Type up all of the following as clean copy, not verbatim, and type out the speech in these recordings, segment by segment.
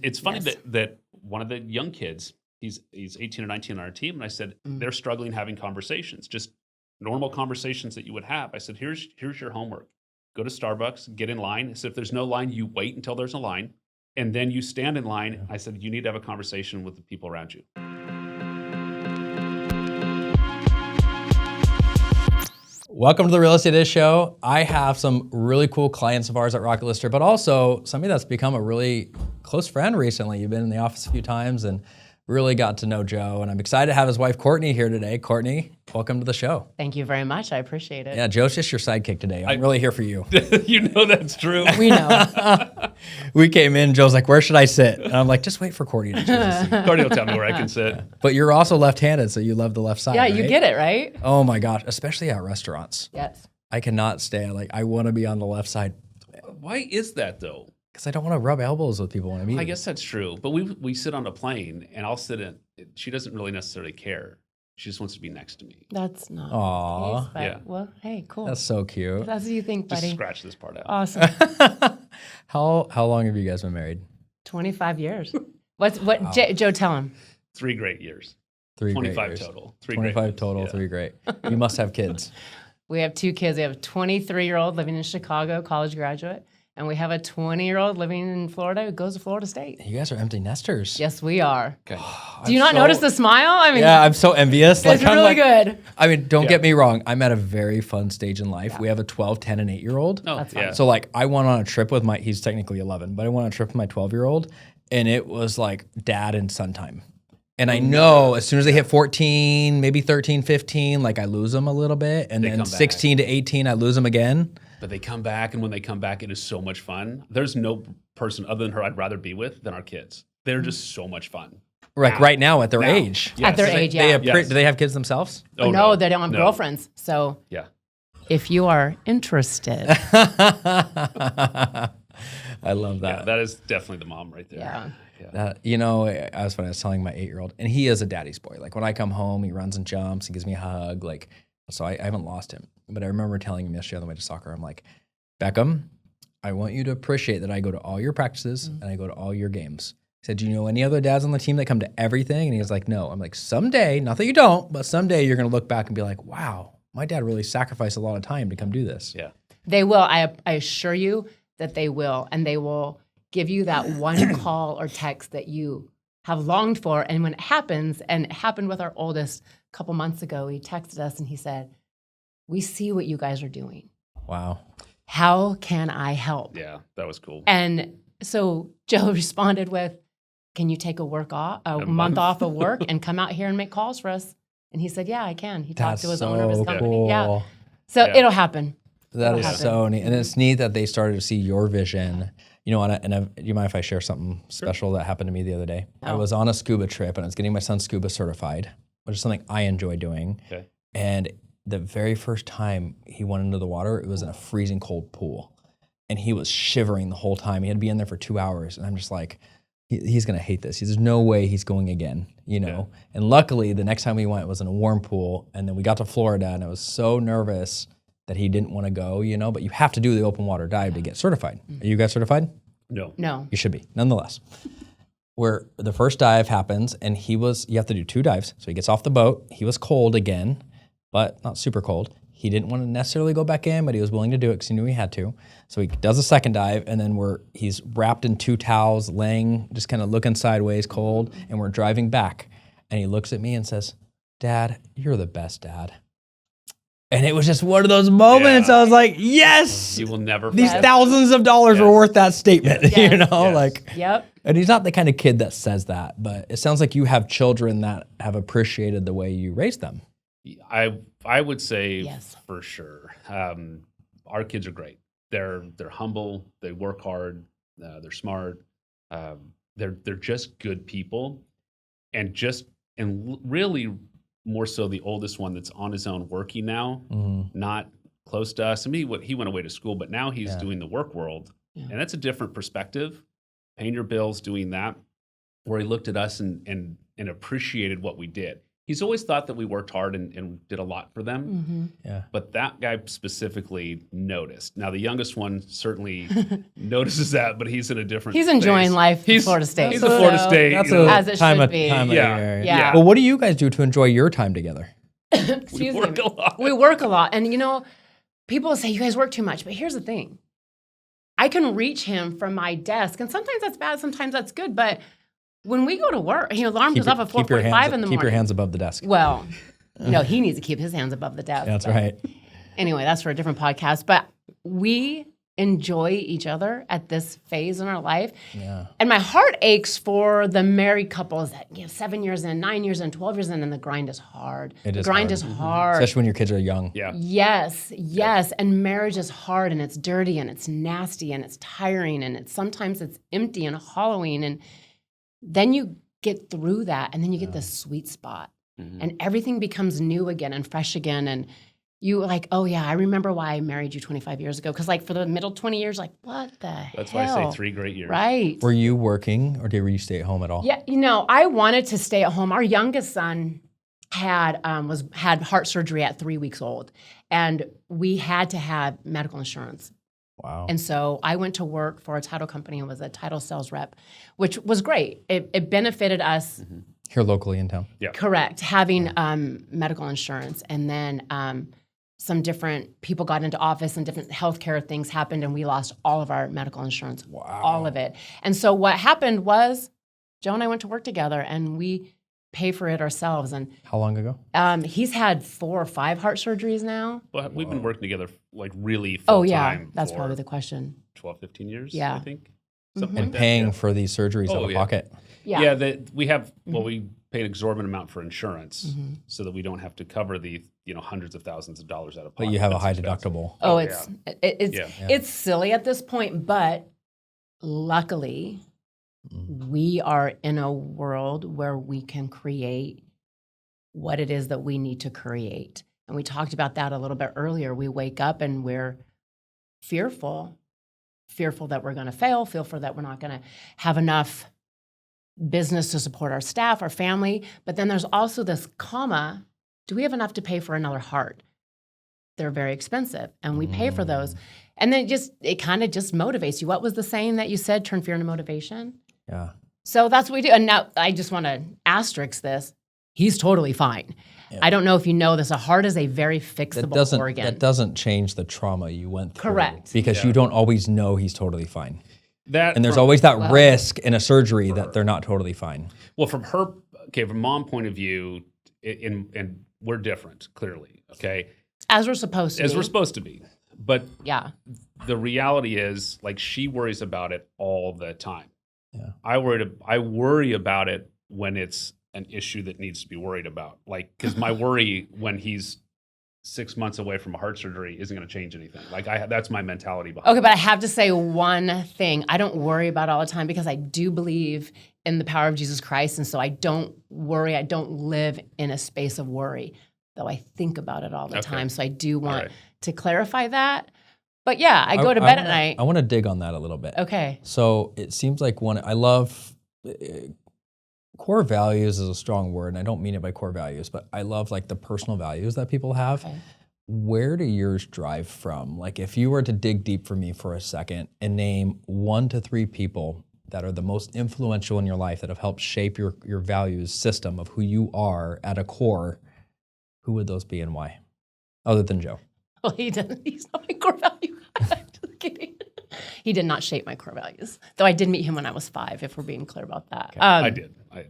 It's funny Yes. that one of the young kids, he's 18 or 19 on our team, and I said, they're struggling having conversations, just normal conversations that you would have. I said, here's your homework. Go to Starbucks, get in line. I said, if there's no line, you wait until there's a line, and then you stand in line. Yeah. I said, you need to have a conversation with the people around you. Welcome to the Real Estate Is Show. I have some really cool clients of ours at Rocket Lister, but also somebody that's become a really close friend recently. You've been in the office a few times and really got to know Joe. And I'm excited to have his wife, Courtney, here today. Courtney, welcome to the show. Thank you very much. I appreciate it. Yeah, Joe's just your sidekick today. I'm really here for you. You know that's true. We know. We came in, Joe's like, where should I sit? And I'm like, just wait for Courtney to choose a seat. Courtney will tell me where I can sit. But you're also left-handed, so you love the left side, Yeah, right? you get it, right? Oh my gosh, especially at restaurants. Yes. I cannot stay, I want to be on the left side Why is that though? because I don't want to rub elbows with people when I'm eating. I guess that's true. But we sit on a plane, and I'll sit in. She doesn't really necessarily care. She just wants to be next to me. That's not Aw. the case, but, Yeah. well, hey, cool. That's so cute. That's what you think, Just buddy. scratch this part out. Awesome. How long have you guys been married? 25 years. What? Wow. Joe, tell him. 3 great years. 3 great 25 years. total. 3 great 25 years. total, Yeah. 3 great. You must have kids. We have 2 kids. We have a 23-year-old living in Chicago, college graduate, and we have a 20-year-old living in Florida who goes to Florida State. You guys are empty nesters. Yes, we are. Okay. Do you not notice the smile? I mean, Yeah, I'm so envious. it's I'm really good. I mean, don't Yeah. get me wrong. I'm at a very fun stage in life. We have a 12, 10, and 8-year-old. Oh, That's yeah. So I went on a trip with he's technically 11, but I went on a trip with my 12-year-old, and it was like dad and son time. And I know as soon as they hit 14, maybe 13, 15, I lose them a little bit. And They then come back. 16 to 18, I lose them again. But they come back, and when they come back, it is so much fun. There's no person other than her I'd rather be with than our kids. They're just so much fun. Right now at their Now. age. Yes. At their age, yeah. Yes. Do they have kids themselves? Oh, no, they don't have No. girlfriends. So Yeah. if you are interested, I love Yeah, that. that is definitely the mom right there. yeah. I was telling my 8-year-old, and he is a daddy's boy. When I come home, he runs and jumps, he gives me a hug. So I haven't lost him. But I remember telling him yesterday on the way to soccer, I'm like, Beckham, I want you to appreciate that I go to all your practices and I go to all your games. He said, do you know any other dads on the team that come to everything? And he was like, no. I'm like, someday, not that you don't, but someday you're going to look back and be like, wow, my dad really sacrificed a lot of time to come do this. Yeah. They will. I assure you that they will. And they will give you that one call or text that you have longed for. And when it happens, and it happened with our oldest a couple months ago, he texted us and he said, we see what you guys are doing. Wow. How can I help? Yeah, that was cool. And so Joe responded with, can you take a month off of work and come out here and make calls for us? And he said, yeah, I can. He talked That's to his owner of his so company. cool. Yeah. So Yeah. it'll happen. That It'll is happen. so neat. And it's neat that they started to see your vision. Do you mind if I share something special that happened to me the other day? I Oh. was on a scuba trip and I was getting my son scuba certified, which is something I enjoy doing. Okay. And the very first time he went into the water, it was in a freezing cold pool. And he was shivering the whole time. He had to be in there for 2 hours. And I'm just like, he's going to hate this. There's no way he's going again, Yeah. And luckily, the next time we went was in a warm pool. And then we got to Florida and I was so nervous that he didn't want to go, But you have to do the open water dive to get certified. Are you guys certified? No. No. You should be, nonetheless. Where the first dive happens, and you have to do 2 dives. So he gets off the boat. He was cold again, but not super cold. He didn't want to necessarily go back in, but he was willing to do it because he knew he had to. So he does a second dive, and then he's wrapped in 2 towels, laying, just kind of looking sideways, cold, and we're driving back. And he looks at me and says, Dad, you're the best dad. And it was just one of those moments. Yeah. I was like, yes, You will never these forget. thousands of dollars were Yes. worth that statement, Yes. Yes. Yep. And he's not the kind of kid that says that, but it sounds like you have children that have appreciated the way you raised them. I would say Yes. for sure. Our kids are great. They're humble. They work hard. They're smart. They're just good people, and really more so the oldest one that's on his own working now, not close to us. I mean, he went away to school, but now he's doing the work world, and that's a different perspective. Paying your bills, doing that, where he looked at us and appreciated what we did. He's always thought that we worked hard and did a lot for them. Mm-hmm. Yeah. But that guy specifically noticed. Now, the youngest one certainly notices that, but he's in a different He's enjoying phase. life in Florida State. He's a Florida So- State. That's you know. As it should be. time of Yeah. year. Yeah. Well, what do you guys do to enjoy your time together? Excuse we work me. a lot. We work a lot. And people say, you guys work too much. But here's the thing. I can reach him from my desk. And sometimes that's bad, sometimes that's good. But when we go to work, alarm goes off at 4:45 in the morning. Keep your hands above the desk. Well, no, he needs to keep his hands above the desk. That's but right. Anyway, that's for a different podcast. But we enjoy each other at this phase in our life. Yeah. And my heart aches for the married couples that 7 years in, 9 years in, 12 years in, and the grind is hard. It is the grind hard. is hard. Especially when your kids are young. Yeah. Yes. And marriage is hard and it's dirty and it's nasty and it's tiring and sometimes it's empty and hollowing. And then you get through that and then you get this sweet spot and everything becomes new again and fresh again. And you like, oh yeah, I remember why I married you 25 years ago. Cause for the middle 20 years, what the hell? That's why I say 3 great years. Right. Were you working or were you stay at home at all? Yeah, I wanted to stay at home. Our youngest son had heart surgery at 3 weeks old, and we had to have medical insurance. Wow. And so I went to work for a title company and was a title sales rep, which was great. It benefited us. Here locally in town. Yeah. Correct, having medical insurance, and then some different people got into office and different healthcare things happened, and we lost all of our medical insurance, all of it. And so what happened was, Joe and I went to work together, and we pay for it ourselves. And How long ago? he's had 4 or 5 heart surgeries now. But we've been working together like really full Oh yeah, time that's for probably the question. 12, 15 years, Yeah. I think. Something And like that, paying yeah. for these surgeries out Oh, of yeah. pocket. Yeah. We have, we pay an exorbitant amount for insurance so that we don't have to cover the, hundreds of thousands of dollars out of pocket. But you have a That's high expensive. deductible. Oh, Oh, it's silly at this point, but luckily we are in a world where we can create what it is that we need to create. And we talked about that a little bit earlier. We wake up and we're fearful that we're going to fail, fearful that we're not going to have enough business to support our staff, our family. But then there's also this comma, do we have enough to pay for another heart? They're very expensive and we pay for those. And then it kind of just motivates you. What was the saying that you said? Turn fear into motivation. Yeah. So that's what we do. And now I just want to asterisk this. He's totally fine. Yeah. I don't know if you know this. A heart is a very fixable organ. That doesn't change the trauma you went through. Correct. Because you don't always know he's totally fine. And there's always that risk in a surgery that they're not totally fine. Well, from mom point of view, and we're different, clearly, okay? As we're supposed to be. As we're supposed to be. But Yeah. the reality is, she worries about it all the time. Yeah. I worry about it when it's an issue that needs to be worried about. Because my worry when he's 6 months away from a heart surgery isn't going to change anything. That's my mentality behind Okay, but I have to say one thing. I don't worry about it all the time because I do believe in the power of Jesus Christ. And so I don't worry. I don't live in a space of worry, though I think about it all the time. So I do want to clarify that. But yeah, I go to bed at night. I want to dig on that a little bit. Okay. So it seems like I love core values is a strong word, and I don't mean it by core values, but I love the personal values that people have. Okay. Where do yours drive from? If you were to dig deep for me for a second and name 1 to 3 people that are the most influential in your life that have helped shape your values system of who you are at a core, who would those be and why? Other than Joe. Well, he doesn't. He's not my core value. Just kidding. He did not shape my core values, though I did meet him when I was 5, if we're being clear about that. Okay. I did. I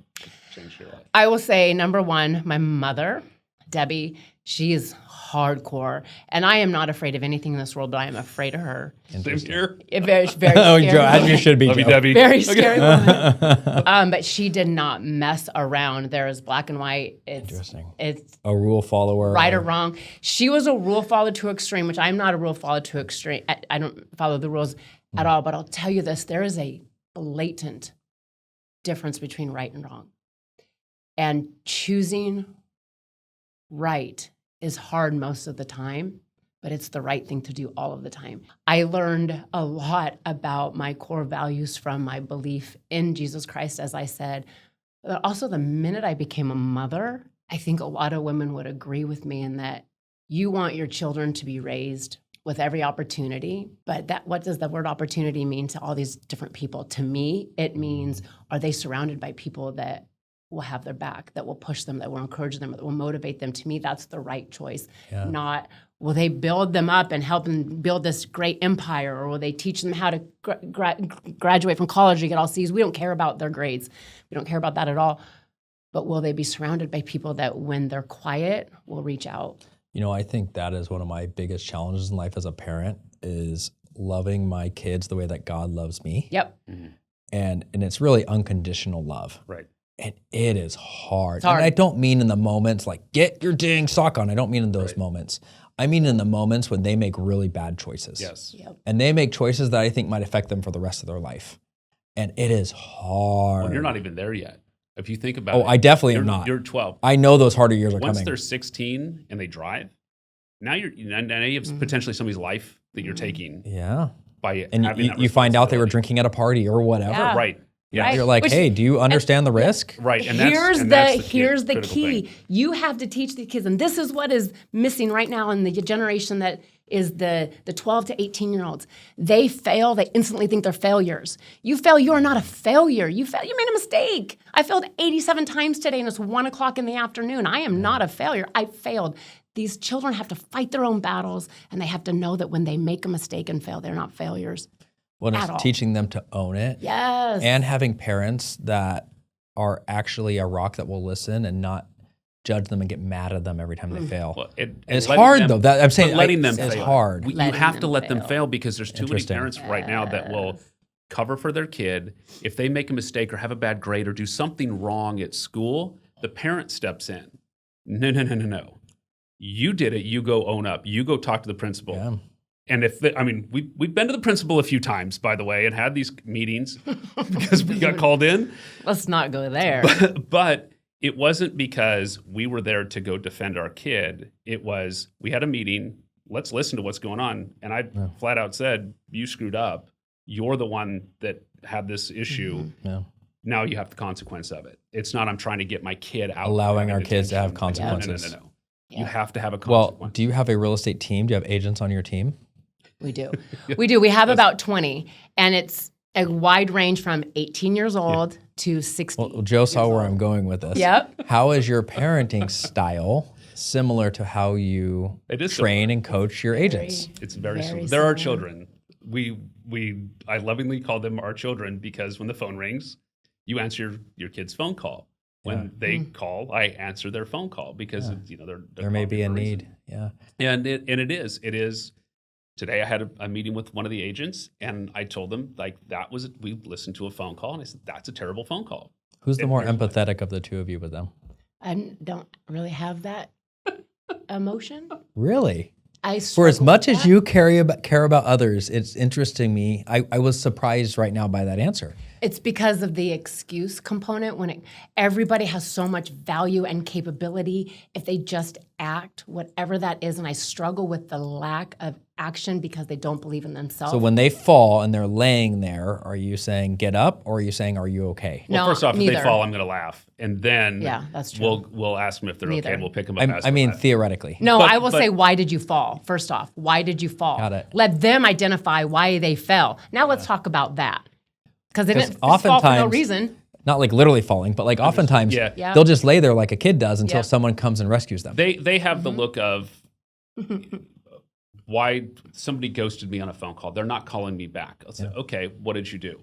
changed your life. I will say, number 1, my mother, Debbie, she is hardcore. And I am not afraid of anything in this world, but I am afraid of her. Same here. Very, very Oh, scary Joe, as woman. you should be, Love you, Joe. Debbie. Very scary woman. But she did not mess around. There is black and white. Interesting. It's A rule follower. right or wrong. She was a rule follower to extreme, which I'm not a rule follower to extreme. I don't follow the rules at all. But I'll tell you this, there is a blatant difference between right and wrong. And choosing right is hard most of the time, but it's the right thing to do all of the time. I learned a lot about my core values from my belief in Jesus Christ, as I said. Also, the minute I became a mother, I think a lot of women would agree with me in that you want your children to be raised with every opportunity, but what does the word opportunity mean to all these different people? To me, it means, are they surrounded by people that will have their back, that will push them, that will encourage them, that will motivate them? To me, that's the right choice. Yeah. Not, will they build them up and help them build this great empire, or will they teach them how to graduate from college and get all C's? We don't care about their grades. We don't care about that at all. But will they be surrounded by people that when they're quiet will reach out? You know, I think that is one of my biggest challenges in life as a parent, is loving my kids the way that God loves me. Yep. And it's really unconditional love. Right. And it is hard. It's hard. And I don't mean in the moments like, get your dang sock on. I don't mean in those moments. I mean in the moments when they make really bad choices. Yes. Yep. And they make choices that I think might affect them for the rest of their life. And it is hard. Well, you're not even there yet. If you think about it. I definitely you're, am not. You're 12. I know those harder years are Once coming. they're 16 and they drive, now you have potentially somebody's life that you're taking Yeah. by And having that you find out they were responsibility. drinking at a party or whatever. Yeah. Right. Yeah. Right. You're like, Which- hey, do you understand the risk? Right. And here's that's the critical key. thing. You have to teach the kids, and this is what is missing right now in the generation that is the 12 to 18-year-olds. They fail, they instantly think they're failures. You fail, you are not a failure. You made a mistake. I failed 87 times today, and it's 1 o'clock in the afternoon. I am not a failure. I failed. These children have to fight their own battles, and they have to know that when they make a mistake and fail, they're not failures. Well, At it's all. teaching them to own it. Yes. And having parents that are actually a rock that will listen and not judge them and get mad at them every time they fail. Well, And it's letting hard them- though. That I'm saying but letting them it's fail. hard. You Letting have to them let them fail. fail because there's too many Interesting. parents right now that will cover for their kid. If they make a mistake or have a bad grade or do something wrong at school, the parent steps in. No. You did it. You go own up. You go talk to the principal. Yeah. And we've been to the principal a few times, by the way, and had these meetings because we got called in. Let's not go there. But it wasn't because we were there to go defend our kid. It was, we had a meeting. Let's listen to what's going on. And I flat out said, you screwed up. You're the one that had this issue. Yeah. Now you have the consequence of it. It's not I'm trying to get my kid out. Allowing having our kids to have detention. consequences. No. Yeah. You have to have a Well, consequence. do you have a real estate team? Do you have agents on your team? We do. We do. We have about 20, and it's a wide range from 18 years old to 60. Well, Joe saw where I'm going with this. Yep. How is your parenting style similar to how you It is train and coach your agents? It's very Very similar. They're our similar. children. I lovingly call them our children because when the phone rings, you answer your kid's phone call. When they call, I answer their phone call because they're There may calling be a for reason. need. Yeah. And it is. Today I had a meeting with one of the agents, and I told them we listened to a phone call, and I said that's a terrible phone call. Who's the And more here's why. empathetic of the two of you with them? I don't really have that emotion. Really? I For as struggle much with as that. you care about others, it's interesting me. I was surprised right now by that answer. It's because of the excuse component. Everybody has so much value and capability if they just act, whatever that is. And I struggle with the lack of action because they don't believe in themselves. So when they fall and they're laying there, are you saying get up, or are you saying are you okay? Well, No, first off, if neither. they fall, I'm going to laugh, and then Yeah, that's true. We'll ask them if they're Neither. okay, and we'll pick them up. I mean that. theoretically. No, But- I will but- say, why did you fall? First off, why did you fall? Got it. Let them identify why they fell. Now let's talk about that. Because they didn't just fall for no oftentimes- reason. Not like literally falling, but like oftentimes Yeah. Yeah. they'll just lay there like a kid does until Yep. someone comes and rescues them. They have Mm-hmm. the look of why somebody ghosted me on a phone call. They're not calling me back. I'll say, okay, what did you do?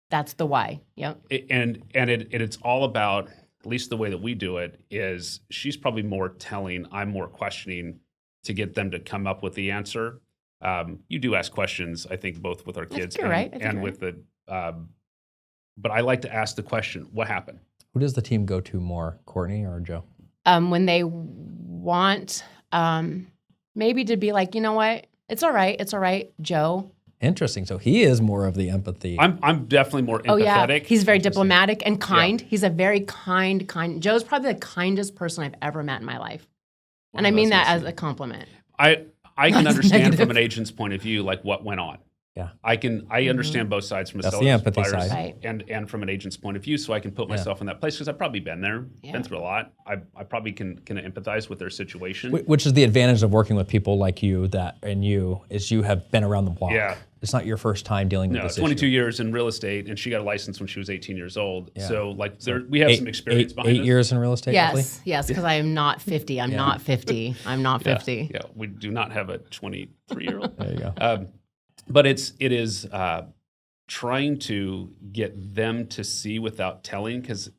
That's the why. Yep. It's all about, at least the way that we do it, is she's probably more telling, I'm more questioning to get them to come up with the answer. You do ask questions, I think, both with our kids you're right. I think and you're with the. But I like to ask the question, what happened? Who does the team go to more, Courtney or Joe? When they want maybe to be like, you know what? It's all right, Joe. Interesting. So he is more of the empathy. I'm definitely more Oh yeah, empathetic. he's very diplomatic and kind. He's a very kind. Joe's probably the kindest person I've ever met in my life, and I mean that as a compliment. I can That's understand negative. from an agent's point of view, like what went on. Yeah. I understand both sides from a That's the seller's, empathy buyer's, side. and from an agent's point of view, so I can put myself in that place because I've probably been there, been through a lot. I probably can empathize with their situation. Which is the advantage of working with people like you is you have been around the block. Yeah. It's not your first time dealing with No, this 22 issue. years in real estate, and she got a license when she was 18 years old. Yeah. So like we have some experience behind eight us. years in real estate, roughly? Yes, because I am not 50. I'm not 50. I'm not 50. Yeah, we do not have a 23-year-old. There you go. But it is trying to get them to see without telling, because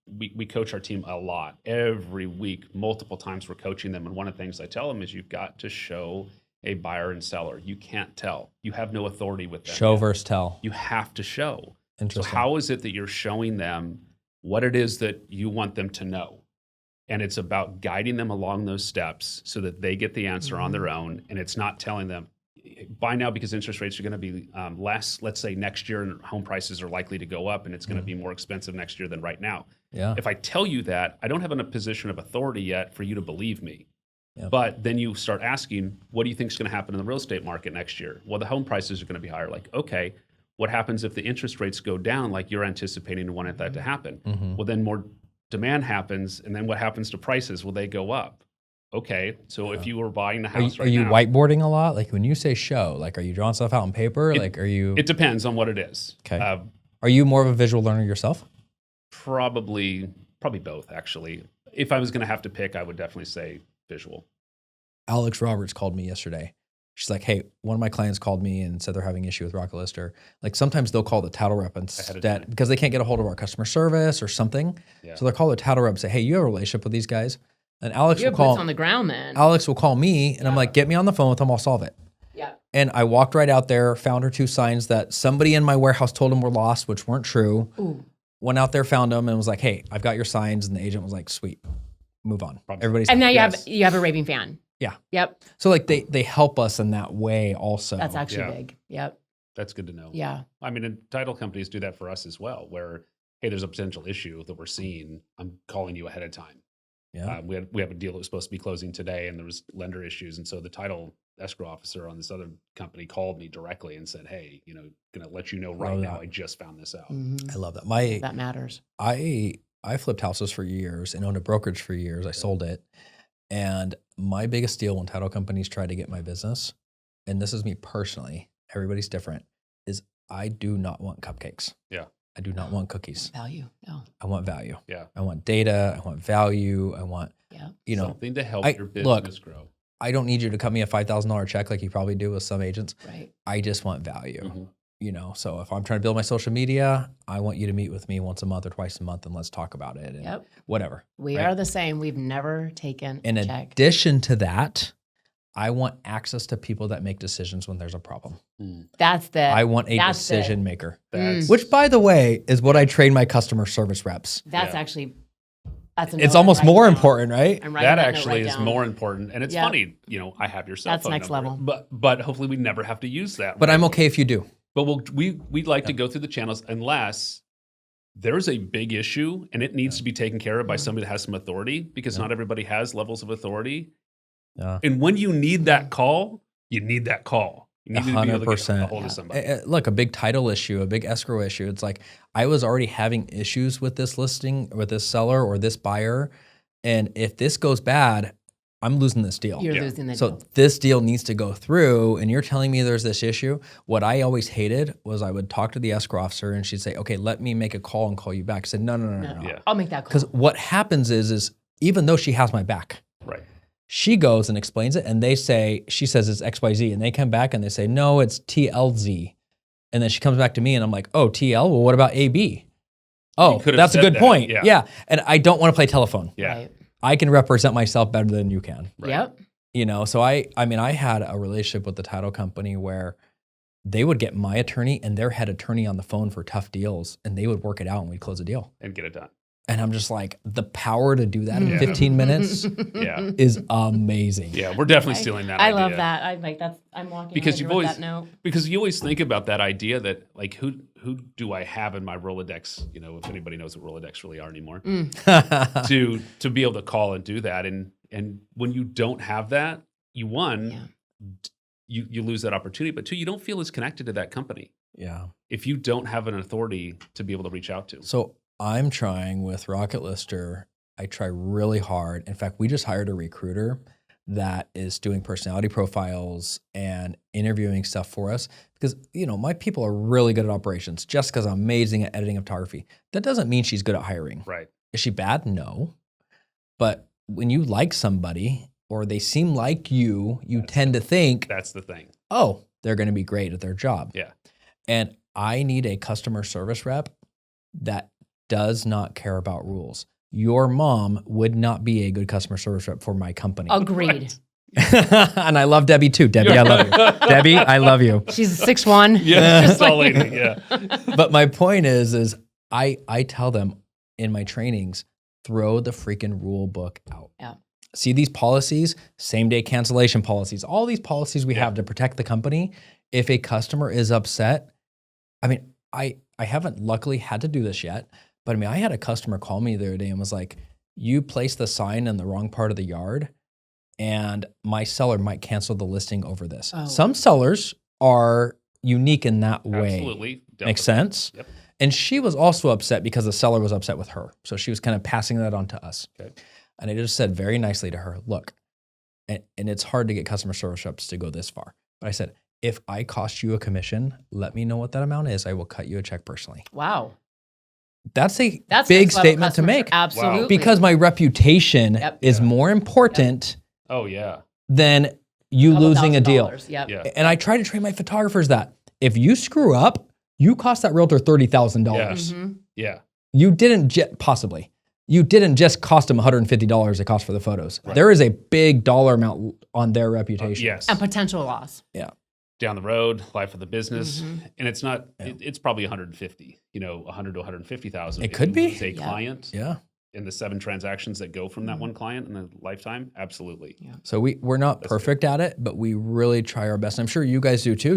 we coach our team a lot every week, multiple times we're coaching them, and one of the things I tell them is you've got to show a buyer and seller. You can't tell. You have no authority with them. Show versus tell. You have to show. So Interesting. how is it that you're showing them what it is that you want them to know? And it's about guiding them along those steps so that they get the answer on their own. And it's not telling them, buy now because interest rates are going to be less. Let's say next year and home prices are likely to go up and it's going to be more expensive next year than right now. Yeah. If I tell you that, I don't have a position of authority yet for you to believe me. Yep. But then you start asking, what do you think is going to happen in the real estate market next year? Well, the home prices are going to be higher. Like, okay, what happens if the interest rates go down like you're anticipating and wanted that to happen? Mm-hmm. Well, then more demand happens, and then what happens to prices? Will they go up? Okay, so if you were buying the house Are you now, whiteboarding a lot? Like when you say show, like are you drawing stuff out on paper? It depends on what it is. Okay. Are you more of a visual learner yourself? Probably both, actually. If I was going to have to pick, I would definitely say visual. Alex Roberts called me yesterday. She's like, hey, one of my clients called me and said they're having an issue with Rocket Lister. Like sometimes they'll call the title rep instead because they can't get a hold of our customer service or something. Yeah. So they'll call the title rep and say, hey, you have a relationship with these guys? And Alex You will have call boots on the ground then. Alex will call me and I'm like, get me on the phone with them, I'll solve it. Yeah. And I walked right out there, found her 2 signs that somebody in my warehouse told them were lost, which weren't true. Ooh. Went out there, found them, and was like, hey, I've got your signs. And the agent was like, sweet, move on. Everybody's And now Yes. you have a raving fan. Yeah. Yep. So like they help us in that way also. That's actually big. Yep. That's good to know. Yeah. I mean, and title companies do that for us as well, where, hey, there's a potential issue that we're seeing. I'm calling you ahead of time. Yeah. We have a deal that was supposed to be closing today, and there was lender issues, and so the title escrow officer on this other company called me directly and said, hey, going to let you know right now, I just found this out. Mm-hmm. I love that. That matters. I flipped houses for years and owned a brokerage for years. I sold it. And my biggest deal when title companies try to get my business, and this is me personally, everybody's different, is I do not want cupcakes. Yeah. I do not want cookies. Value. No. I want value. Yeah. I want data. I want value. I want, something to help your business grow. I don't need you to cut me a $5,000 check like you probably do with some agents. Right. I just want value. Mm-hmm. So if I'm trying to build my social media, I want you to meet with me once a month or twice a month and let's talk about it and whatever. We are the same. We've never taken In a check. addition to that, I want access to people that make decisions when there's a problem. I want a decision maker. Which, by the way, is what I train my customer service reps. That's actually, it's almost more important, right? That actually is more important. And it's funny, I have your cell phone next number, level. But hopefully we never have to use that. But I'm okay if you do. But we'd like to go through the channels unless there's a big issue and it needs to be taken care of by somebody that has some authority, because not everybody has levels of authority. Yeah. And when you need that call, you need that call. You need 100%. to be able to get a hold of somebody. Look, a big title issue, a big escrow issue. It's like I was already having issues with this listing, with this seller or this buyer. And if this goes bad, I'm losing this deal. You're losing the So deal. this deal needs to go through, and you're telling me there's this issue. What I always hated was I would talk to the escrow officer, and she'd say, okay, let me make a call and call you back. I said, no. Yeah. I'll make that call. Because what happens is even though she has my back, Right. she goes and explains it, and she says it's XYZ, and they come back and they say, no, it's TLZ. And then she comes back to me, and I'm like, oh, TL? Well, what about AB? Oh, that's a good point. Yeah. And I don't want to play telephone. Yeah. Right. I can represent myself better than you can. Right. Yep. So I had a relationship with the title company where they would get my attorney and their head attorney on the phone for tough deals, and they would work it out and we'd close a deal. And get it done. And I'm just like, the power to do that in 15 minutes is amazing. Yeah, we're definitely stealing that I idea. love that. I'm walking Because with that note. Because you always think about that idea that, like, who do I have in my Rolodex, if anybody knows what Rolodex really are anymore, to be able to call and do that. And when you don't have that, you you lose that opportunity. But two, you don't feel as connected to that company Yeah. if you don't have an authority to be able to reach out to. So I'm trying with Rocket Lister. I try really hard. In fact, we just hired a recruiter that is doing personality profiles and interviewing stuff for us because, my people are really good at operations. Jessica's amazing at editing photography. That doesn't mean she's good at hiring. Right. Is she bad? No. But when you like somebody or they seem like you tend to think, That's the thing. oh, they're going to be great at their job. Yeah. And I need a customer service rep that does not care about rules. Your mom would not be a good customer service rep for my company. Agreed. And I love Debbie too. Debbie, I love you. Debbie, I love you. She's 6'1". Yeah, just all lady, yeah. But my point is I tell them in my trainings, throw the freaking rule book out. Yeah. See these policies, same day cancellation policies, all these policies we have to protect the company. If a customer is upset, I haven't luckily had to do this yet, but I had a customer call me the other day and was like, you placed the sign in the wrong part of the yard and my seller might cancel the listing over this. Oh. Some sellers are unique in that way. Absolutely. Definitely. Makes sense? Yep. And she was also upset because the seller was upset with her. So she was kind of passing that on to us. Okay. And I just said very nicely to her, look, and it's hard to get customer service reps to go this far. But I said, if I cost you a commission, let me know what that amount is. I will cut you a check personally. Wow. That's a That's big next level statement to customer make. service. Absolutely. Wow. Because my reputation is more important Oh, yeah. than you Couple losing a deal. $1,000. Yep. Yeah. And I try to train my photographers that if you screw up, you cost that realtor $30,000. Yes. Mhm. Yeah. You didn't possibly. You didn't just cost them $150 it cost for the photos. Right. There is a big dollar amount on their reputation. Yes. And potential loss. Yeah. Down the road, life of the business. Mhm. And it's not, it's probably 150, 100 to 150,000. It If could you be. lose a Yeah. client Yeah. in the 7 transactions that go from that one client in a lifetime. Absolutely. Yeah. So we're not That's perfect at it, but we really try our best. I'm sure you guys do too.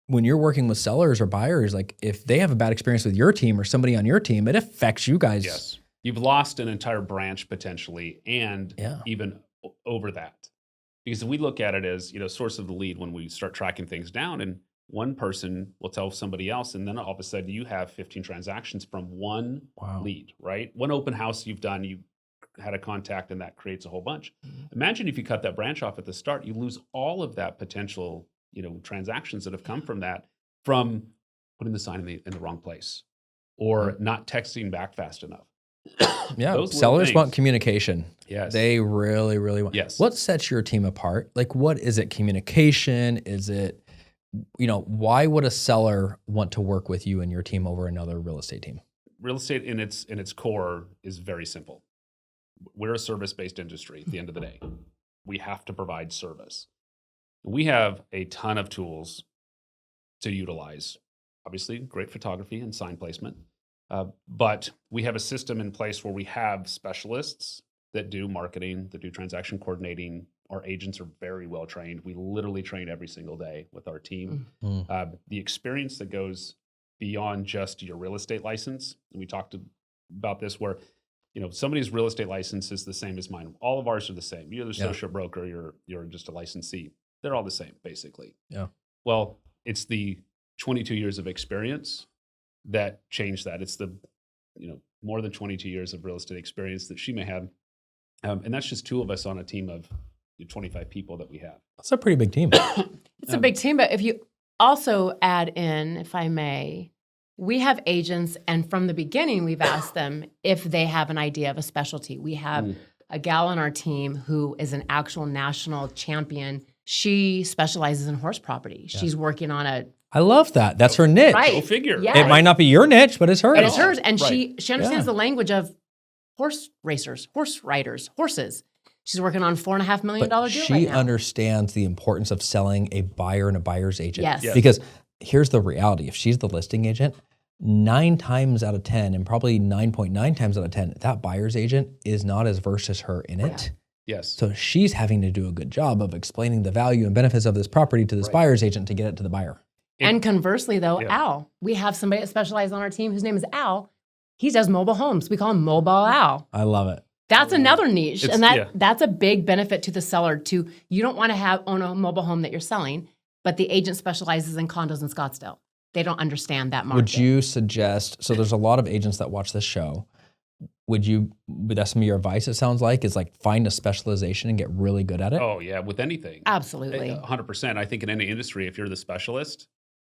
When you're working with sellers or buyers, like if they have a bad experience with your team or somebody on your team, it affects you guys. Yes. You've lost an entire branch potentially and Yeah. even over that. Because we look at it as, source of the lead when we start tracking things down and one person will tell somebody else and then all of a sudden you have 15 transactions from one Wow. lead, right? One open house you've done, you had a contact and that creates a whole bunch. Imagine if you cut that branch off at the start, you lose all of that potential, transactions that have come from that, from putting the sign in the wrong place or not texting back fast enough. Yeah. Those little Sellers want things. communication. Yes. They really, really want. Yes. What sets your team apart? Like, what is it? Communication? Is it, why would a seller want to work with you and your team over another real estate team? Real estate in its core is very simple. We're a service-based industry at the end of the day. We have to provide service. We have a ton of tools to utilize. Obviously, great photography and sign placement. But we have a system in place where we have specialists that do marketing, that do transaction coordinating. Our agents are very well trained. We literally train every single day with our team. The experience that goes beyond just your real estate license, and we talked about this where, somebody's real estate license is the same as mine. All of ours are the same. You're the social broker, you're just a licensee. They're all the same, basically. Yeah. Well, it's the 22 years of experience that changed that. It's the, more than 22 years of real estate experience that she may have. And that's just 2 of us on a team of 25 people that we have. That's a pretty big team. It's a big team, but if you also add in, if I may, we have agents, and from the beginning, we've asked them if they have an idea of a specialty. We have a gal on our team who is an actual national champion. She specializes in horse property. She's working on a I love that. That's her niche. right. Go figure. Yes. It might not be your niche, but it's hers. It is hers, and Right. she understands Yeah. the language of horse racers, horse riders, horses. She's working on $4.5 million But deal she right now. understands the importance of selling a buyer and a buyer's agent. Yes. Yes. Because here's the reality. If she's the listing agent, 9 times out of 10, and probably 9.9 times out of 10, that buyer's agent is not as versed as her in it. Yes. So she's having to do a good job of explaining the value and benefits of this property to this buyer's agent to get it to the buyer. And conversely, though, Yeah. Al, we have somebody that specializes on our team whose name is Al. He does mobile homes. We call him Mobile Al. I love it. That's another niche, It's- and yeah. that's a big benefit to the seller. You don't want to own a mobile home that you're selling, but the agent specializes in condos in Scottsdale. They don't understand that market. Would you suggest, so there's a lot of agents that watch this show. Would that some of your advice, it sounds like, is like find a specialization and get really good at it? Oh yeah, with anything. Absolutely. 100%. I think in any industry, if you're the specialist,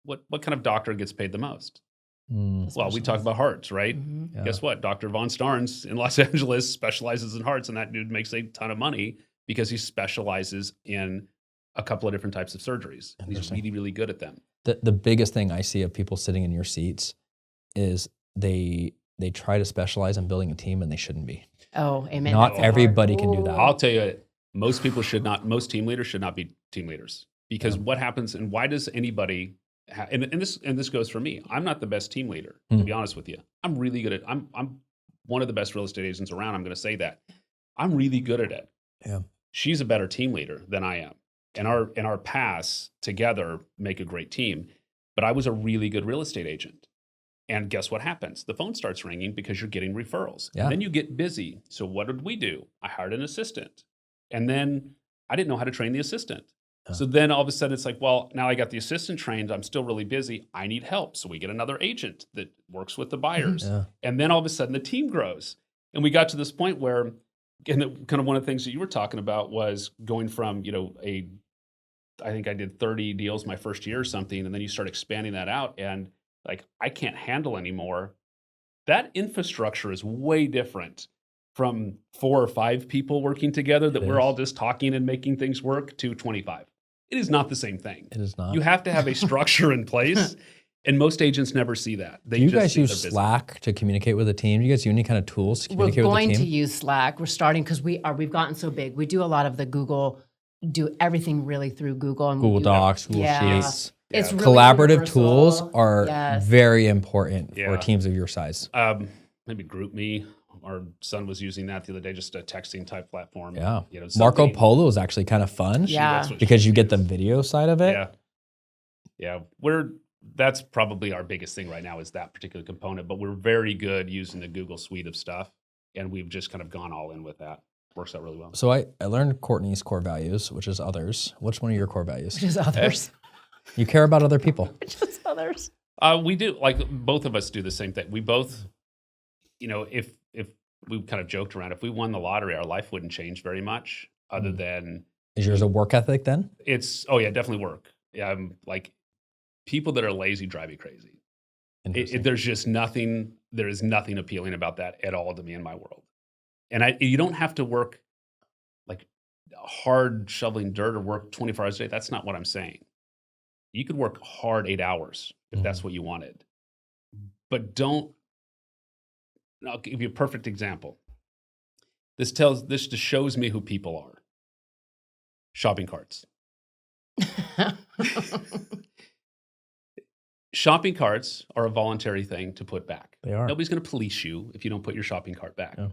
what kind of doctor gets paid the most? Well, we talk about hearts, right? Mhm. Yeah. Guess what? Dr. Von Starnes in Los Angeles specializes in hearts, and that dude makes a ton of money because he specializes in a couple of different types of surgeries. And he's Interesting. really, really good at them. The biggest thing I see of people sitting in your seats is they try to specialize in building a team and they shouldn't be. Oh, amen. Not That's a hard- everybody can do that. I'll tell you, most team leaders should not be team leaders because what happens and why does anybody, and this goes for me, I'm not the best team leader, to be honest with you. I'm really good at, I'm one of the best real estate agents around. I'm going to say that. I'm really good at it. Yeah. She's a better team leader than I am. And our paths together make a great team. But I was a really good real estate agent. And guess what happens? The phone starts ringing because you're getting referrals. Yeah. And then you get busy. So what did we do? I hired an assistant. And then I didn't know how to train the assistant. Yeah. So then all of a sudden it's like, well, now I got the assistant trained. I'm still really busy. I need help. So we get another agent that works with the buyers. Yeah. And then all of a sudden the team grows. And we got to this point where, and kind of one of the things that you were talking about was going from, I think I did 30 deals my first year or something. And then you start expanding that out and like, I can't handle anymore. That infrastructure is way different from 4 or 5 people working together that we're all just talking and making things work to 25. It is not the same thing. It is not. You have to have a structure in place. And most agents never see that. They Do you just guys see use their business. Slack to communicate with the team? Do you guys use any kind of tools to We're communicate with the going team? to use Slack. We're starting because we've gotten so big. We do a lot of the Google, do everything really through Google. And we Google do- Docs, Google Yeah. Sheets. It's really Collaborative universal. tools are Yes. very important Yeah. for teams of your size. Maybe GroupMe. Our son was using that the other day, just a texting type platform. Yeah. Marco something- Polo is actually kind of fun Yeah. That's what because she you get the uses. video side of it. Yeah. That's probably our biggest thing right now is that particular component, but we're very good using the Google suite of stuff. And we've just kind of gone all in with that. Works out really well. So I learned Courtney's core values, which is others. What's one of your core values? Just others. You care about other people. Just others. We do, like both of us do the same thing. We both, if we kind of joked around, if we won the lottery, our life wouldn't change very much other than Is yours a work ethic then? definitely work. Like people that are lazy drive me crazy. Interesting. There is nothing appealing about that at all to me in my world. And you don't have to work like hard shoveling dirt or work 24 hours a day. That's not what I'm saying. You could work hard 8 hours if that's what you wanted. But I'll give you a perfect example. This just shows me who people are. Shopping carts. Shopping carts are a voluntary thing to put back. They are. Nobody's going to police you if you don't put your shopping cart back. Yeah.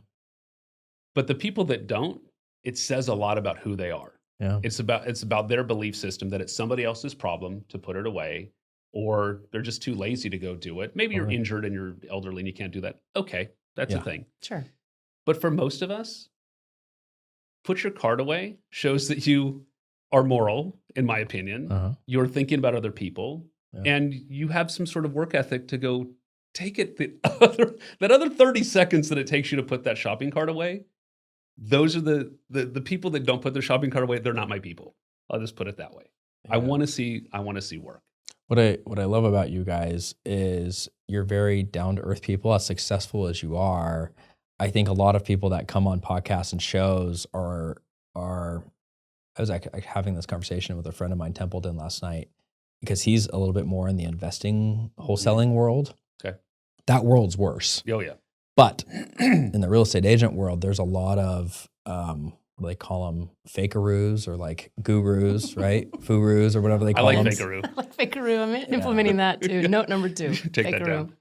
But the people that don't, it says a lot about who they are. Yeah. It's about their belief system that it's somebody else's problem to put it away, or they're just too lazy to go do it. Maybe you're Alright. injured and you're elderly and you can't do that. Okay, that's a Yeah. thing. Sure. But for most of us, put your cart away shows that you are moral, in my opinion. Uh-huh. You're thinking about other people, Yeah. and you have some sort of work ethic to go take it that other 30 seconds that it takes you to put that shopping cart away. Those are the people that don't put their shopping cart away. They're not my people. I'll just put it that way. I Yeah. want to see work. What I love about you guys is you're very down to earth people. As successful as you are, I think a lot of people that come on podcasts and shows are. I was having this conversation with a friend of mine, Templeton, last night, because he's a little bit more in the investing, wholesaling world. Okay. That world's worse. Oh yeah. But in the real estate agent world, there's a lot of what do they call them? Fakeroos or like gurus, right? Furus or whatever they I call like them. fakeroo. I like Fakeroo. I'm implementing that too. Note number 2. Take that down.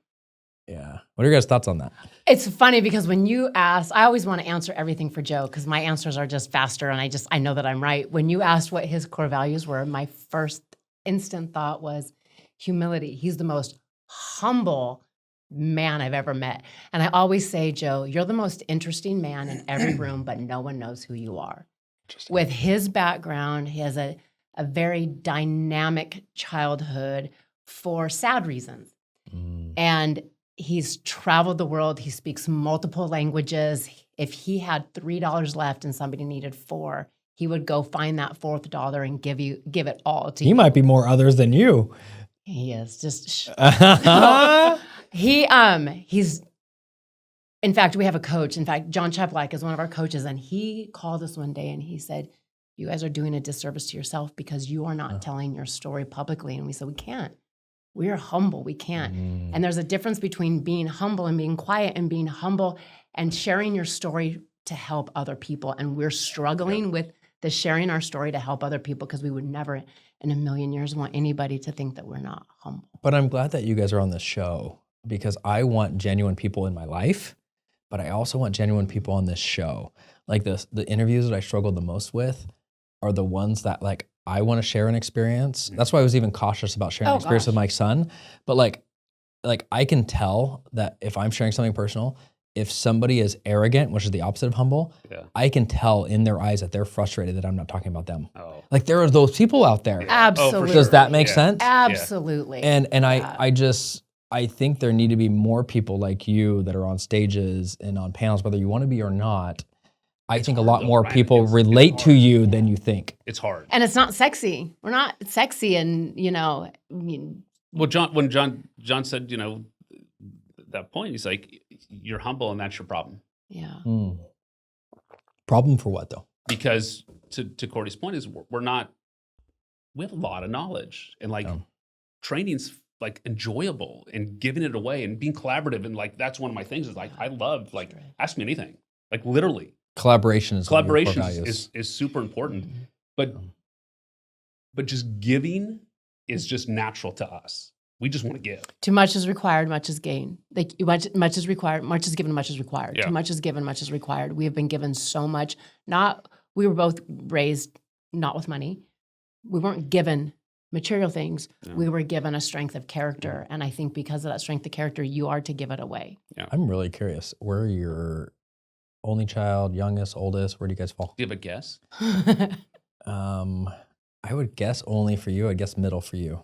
Yeah. What are your guys' thoughts on that? It's funny because when you ask, I always want to answer everything for Joe because my answers are just faster and I know that I'm right. When you asked what his core values were, my first instant thought was humility. He's the most humble, man I've ever met. And I always say, Joe, you're the most interesting man in every room, but no one knows who you are. With his background, he has a very dynamic childhood for sad reasons. And he's traveled the world. He speaks multiple languages. If he had $3 left and somebody needed $4, he would go find that $4th and give it all to you. He might be more others than you. He is just. He's. In fact, we have a coach. In fact, John Cheplack is one of our coaches, and he called us one day and he said, "You guys are doing a disservice to yourself because you are not telling your story publicly." And we said, "We can't. We are humble. We can't." And there's a difference between being humble and being quiet, and being humble and sharing your story to help other people. And we're struggling with the sharing our story to help other people because we would never in a million years want anybody to think that we're not humble. But I'm glad that you guys are on this show because I want genuine people in my life, but I also want genuine people on this show. Like the interviews that I struggled the most with are the ones that like I want to share an experience. That's why I was even cautious about sharing an experience with my son. But like I can tell that if I'm sharing something personal, if somebody is arrogant, which is the opposite of humble, I can tell in their eyes that they're frustrated that I'm not talking about them. Like there are those people out there. Absolutely. Does that make sense? Absolutely. And I think there need to be more people like you that are on stages and on panels, whether you want to be or not. I think a lot more people relate to you than you think. It's hard. And it's not sexy. We're not sexy and, Well, when John said, that point, he's like, you're humble and that's your problem. Yeah. Problem for what though? Because to Cordy's point is we have a lot of knowledge and training's like enjoyable and giving it away and being collaborative. And like, that's one of my things is like, I love ask me anything, like literally. Collaboration is super important, but just giving is just natural to us. We just want to give. Too much is required, much is gained. Like much is required, much is given, much is required. Yeah. Too much is given, much is required. We have been given so much. We were both raised not with money. We weren't given material things. Yeah. We were given a strength of character, and I think because of that strength of character, you are to give it away. Yeah. I'm really curious. Where your only child, youngest, oldest? Where do you guys fall? Do you have a guess? I would guess only for you. I'd guess middle for you.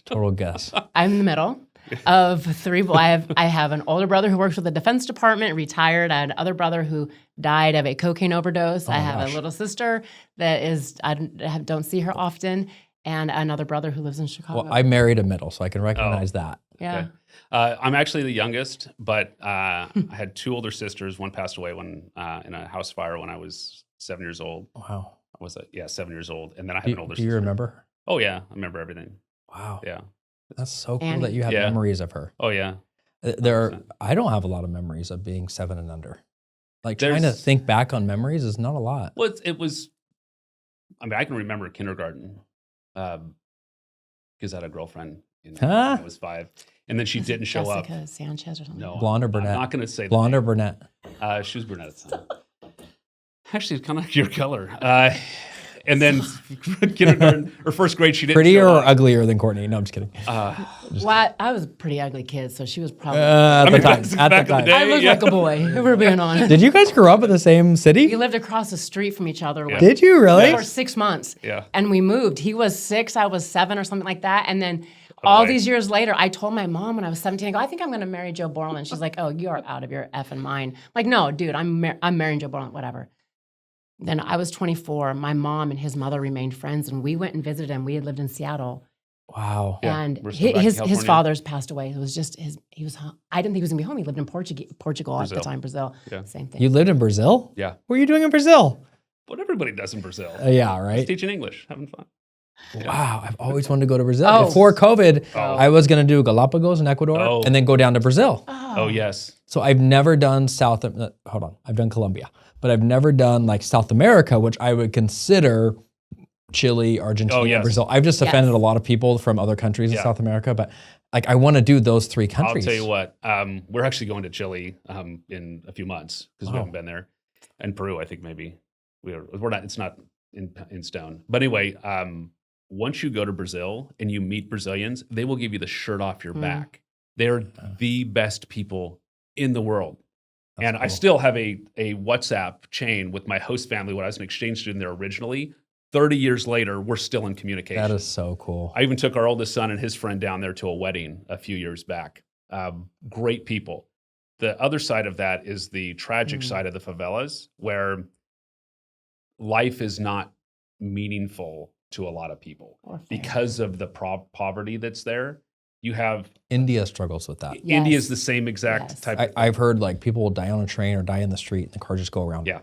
Total guess. I'm in the middle of 3 boys. I have an older brother who works for the Defense Department, retired. I had another brother who died of a cocaine overdose. I have a little sister that I don't see her often, and another brother who lives in Chicago. Well, I married a middle, so I can recognize that. Yeah. Okay. I'm actually the youngest, but I had 2 older sisters. One passed away in a house fire when I was 7 years old. Wow. 7 years old. And then I have an older sister. Do you remember? Oh, yeah. I remember everything. Wow. Yeah. That's so cool that you have memories of her. Oh, yeah. I don't have a lot of memories of being 7 and under. Like trying to think back on memories is not a lot. Well, it was, I can remember kindergarten because I had a girlfriend when I was 5. And then she didn't show up. Jessica Sanchez or something? No. Blonde or brunette? I'm not going to say blonde or brunette? She was brunette at the time. Actually, it's kind of like your color. And then kindergarten or first grade, she didn't prettier show or up. uglier than Courtney? No, I'm just kidding. Well, I was a pretty ugly kid, so she was probably at the time. I looked like a boy. If we're being honest. Did you guys grow up in the same city? We lived across the street from each other. Yeah. Did you really? For 6 months. Yeah. And we moved. He was 6, I was 7 or something like that. And then all these years later, I told my mom when I was 17, I go, I think I'm going to marry Joe Bourland. She's like, oh, you are out of your effing mind. I'm like, no, dude, I'm marrying Joe Bourland, whatever. Then I was 24. My mom and his mother remained friends, and we went and visited him. We had lived in Seattle. Wow. And his father's passed away. It was just I didn't think he was going to be home. He lived in Portugal at the time, Brazil. Yeah. Same thing. You lived in Brazil? Yeah. What were you doing in Brazil? What everybody does in Brazil. Yeah, right? Just teaching English, having fun. Wow, I've always wanted to go to Brazil. Before COVID, I was going to do Galapagos in Ecuador and then go down to Brazil. Oh, yes. So I've never done I've done Colombia, but I've never done like South America, which I would consider Chile, Argentina, Brazil. I've just offended a lot of people from other countries in South America, but like I want to do those 3 countries. I'll tell you what, we're actually going to Chile in a few months because we haven't been there. And Peru, I think maybe. We're not, it's not in stone. But anyway, once you go to Brazil and you meet Brazilians, they will give you the shirt off your back They're the best people in the world. That's and I cool. still have a WhatsApp chain with my host family when I was an exchange student there originally. 30 years later, we're still in communication. That is so cool. I even took our oldest son and his friend down there to a wedding a few years back. Great people. The other side of that is the tragic side of the favelas, where life is not meaningful to a lot of people because of the poverty that's there. You have India struggles with that. Yes. India is the same exact type of I've heard like people will die on a train or die in the street and the car just go around. Yeah.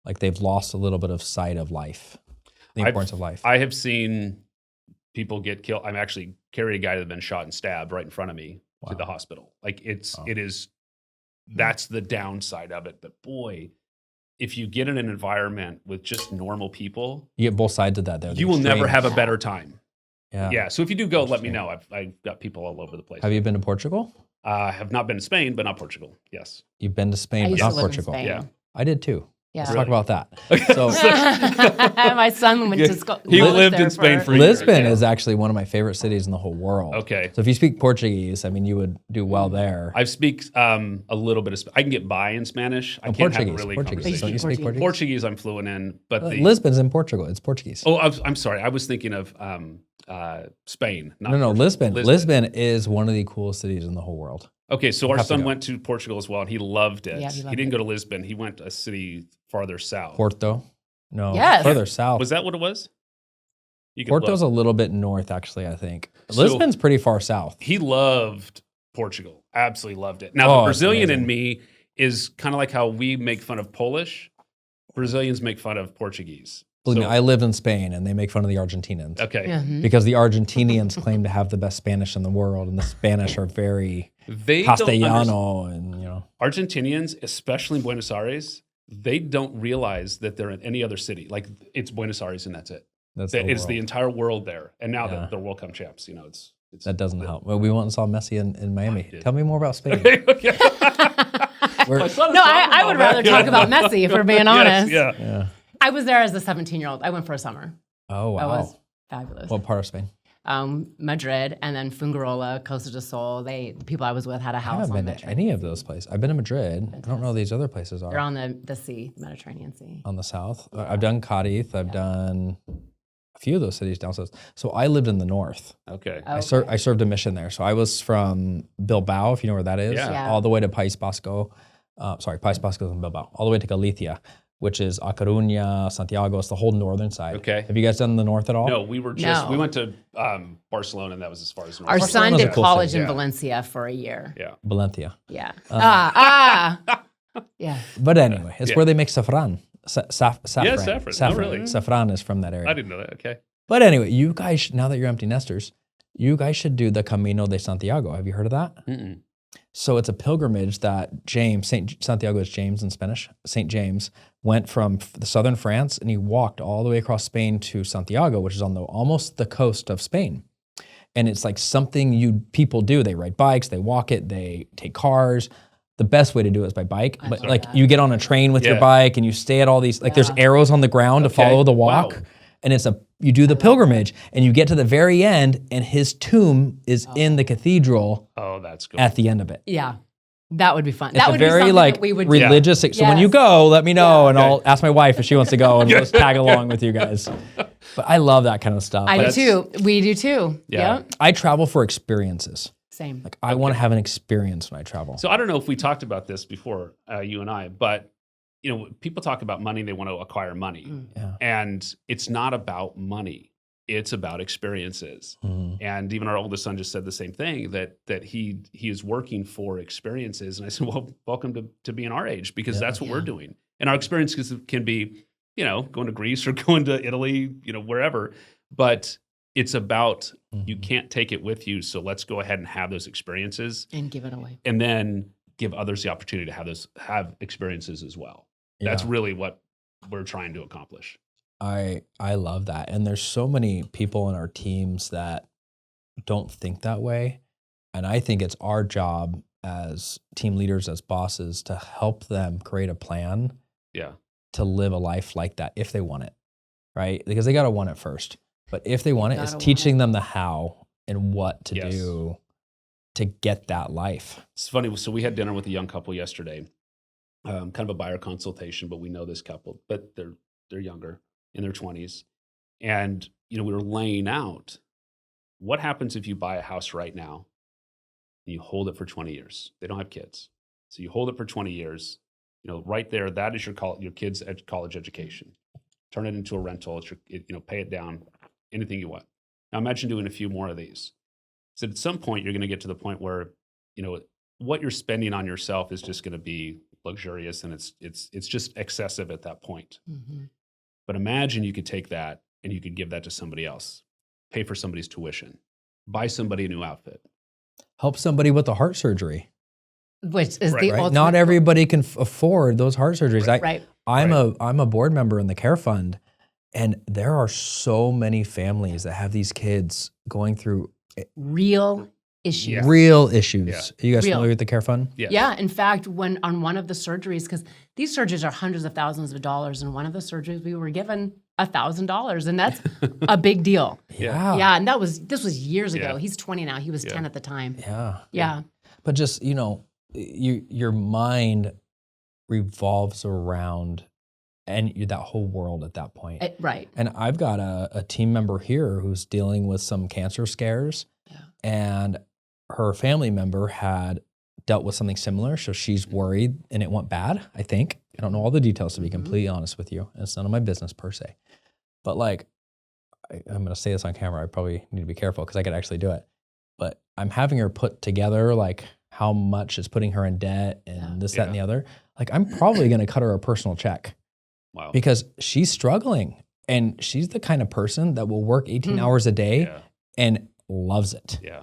Like they've lost a little bit of sight of life, the importance of life. I have seen people get killed. I'm actually carried a guy that had been shot and stabbed right in front of me to the hospital. Like that's the downside of it. But boy, if you get in an environment with just normal people, You get both sides of that there. you will never have a better time. Yeah. Yeah. So if you do go, let me know. I've got people all over the place. Have you been to Portugal? I have not been to Spain, but not Portugal. Yes. You've been to I Spain, but used not to live Portugal. in Spain. Yeah. I did too. Yeah. Let's talk about that. So My son went to school. He lived in Spain for Lisbon yeah. is actually one of my favorite cities in the whole world. Okay. So if you speak Portuguese, I mean, you would do well there. I speak a little bit of I can get by in Spanish. I can't have Portuguese. really Portuguese. conversation. Don't you speak Portuguese? Portuguese I'm fluent in, but the Lisbon's in Portugal. It's Portuguese. Oh, I'm sorry. I was thinking of Spain. Not No, Portugal. Lisbon is one of the coolest cities in the whole world. Okay, so our have to son go. went to Portugal as well, and he loved it. Yeah, he he loved didn't it. go to Lisbon. He went a city farther south. Porto? No. Yes. Further south. Was that what it was? You could Porto's a look. little bit north, actually, I think. So- Lisbon's pretty far south. He loved Portugal. Absolutely loved it. Now, Oh, the it's Brazilian in amazing. me is kind of like how we make fun of Polish. Brazilians make fun of Portuguese. Believe me, So- I lived in Spain, and they make fun of the Argentinians. Okay. Mhm. Because the Argentinians claim to have the best Spanish in the world, and the Spanish are very They don't understand. Castellano, and you know. Argentinians, especially in Buenos Aires, they don't realize that they're in any other city. Like it's Buenos Aires and that's it. That's It's the the world. entire world there. And now Yeah. they're World Cup champs. You know, it's That doesn't help. Well, we went and saw Messi in Miami. did. Tell me more about Spain. Okay. We're- My son is No, talking I would about rather that. talk about Messi, if we're being honest. Yes, yeah. yeah. I was there as a 17-year-old. I went for a summer. Oh That wow. was fabulous. What part of Spain? Madrid and then Fungirola, Costa del Sol. The people I was with had a I house haven't on been the to any of those places. I've been to Madrid. I don't know these other places They're are on the sea, Mediterranean Sea. on the south. I've done Cadiz. I've done a few of those cities down south. So I lived in the north. Okay. Oh, I served a mission there. So I was from Bilbao, if you know where that is, Yeah. Yeah. all the way to País Vasco. País Vasco is in Bilbao, all the way to Galicia, which is A Coruña, Santiago. It's the whole northern side. Okay. Have you guys done the north at all? No, we were just, No. we went to Barcelona and that was as far as north. Our son Barcelona's a did cool college city, in yeah. Valencia for a year. Yeah. Valencia. Yeah. Uh. Yeah. But anyway, it's Yeah. where they make saffron. Saffron. Yeah, saffron. Oh, really? Saffron is from that area. I didn't know that. Okay. But anyway, you guys, now that you're empty nesters, you guys should do the Camino de Santiago. Have you heard of that? Mm-mm. So it's a pilgrimage that Saint Santiago is James in Spanish. Saint James went from the southern France and he walked all the way across Spain to Santiago, which is on almost the coast of Spain. And it's like something people do. They ride bikes, they walk it, they take cars. The best way to do it is by bike. But love like that. you get on a train with your Yeah. bike and you stay at all these, like there's Yeah. arrows on the ground to Okay. follow the walk. Wow. And you do the pilgrimage and you get to the very end and his tomb is in the cathedral Oh, that's good. at the end of it. Yeah. That would be fun. It's that a would be very something like that we would do. religious. So when you Yes. go, let me know and Yeah. I'll ask my wife if she wants to go and we'll just tag along with you guys. But I love that kind of stuff. I Like, do too. We do too. Yeah. Yep. I travel for experiences. Same. Like I want to have an experience when I travel. So I don't know if we talked about this before, you and I, but you know, people talk about money, they want to acquire money. Mm. Yeah. And it's not about money. It's about experiences. Mhm. And even our oldest son just said the same thing, that he is working for experiences. And I said, well, welcome to being our age, because Yeah. that's what we're doing. And our experiences can be, you know, going to Greece or going to Italy, you know, wherever. But it's about you Mhm. can't take it with you. So let's go ahead and have those experiences And give it away. and then give others the opportunity to have experiences as well. That's Yeah. really what we're trying to accomplish. I love that. And there's so many people in our teams that don't think that way. And I think it's our job as team leaders, as bosses, to help them create a plan Yeah. to live a life like that if they want it, right? Because they got to want it first. But if they want it, it's Gotta want teaching them the how and what to Yes. do to get that life. It's funny. So we had dinner with a young couple yesterday, kind of a buyer consultation, but we know this couple, but they're younger, in their 20s. And, we were laying out what happens if you buy a house right now and you hold it for 20 years. They don't have kids. So you hold it for 20 years, right there, that is your kids' college education. Turn it into a rental, pay it down, anything you want. Now imagine doing a few more of these. So at some point, you're going to get to the point where, what you're spending on yourself is just going to be luxurious, and it's just excessive at that point. Mm-hmm. But imagine you could take that and you could give that to somebody else, pay for somebody's tuition, buy somebody a new outfit. Help somebody with a heart surgery. Which is Right. the Right? ultimate. Not everybody can afford those heart surgeries. Right. I'm a board member in the Care Fund, and there are so many families that have these kids going through Real issues. Yeah. real issues. Yeah. Are you guys Real. familiar with the Care Fund? Yes. Yeah. In fact, when on one of the surgeries, because these surgeries are hundreds of thousands of dollars, and one of the surgeries we were given $1,000, and that's a big deal. Yeah. Yeah, and this was years ago. Yeah. He's 20 now. He was Yeah. 10 at the time. Yeah. Yeah. But just, your mind revolves around that whole world at that point. Right. And I've got a team member here who's dealing with some cancer scares, and her family member had dealt with something similar. So she's worried, and it went bad, I think. I don't know all the details, to be completely honest with you. And it's none of my business per se. But I'm going to say this on camera. I probably need to be careful because I could actually do it. But I'm having her put together how much is putting her in debt and this, that, and the other. I'm probably going to cut her a personal check. Wow. Because she's struggling, and she's the kind of person that will work 18 hours a day and loves it. Yeah.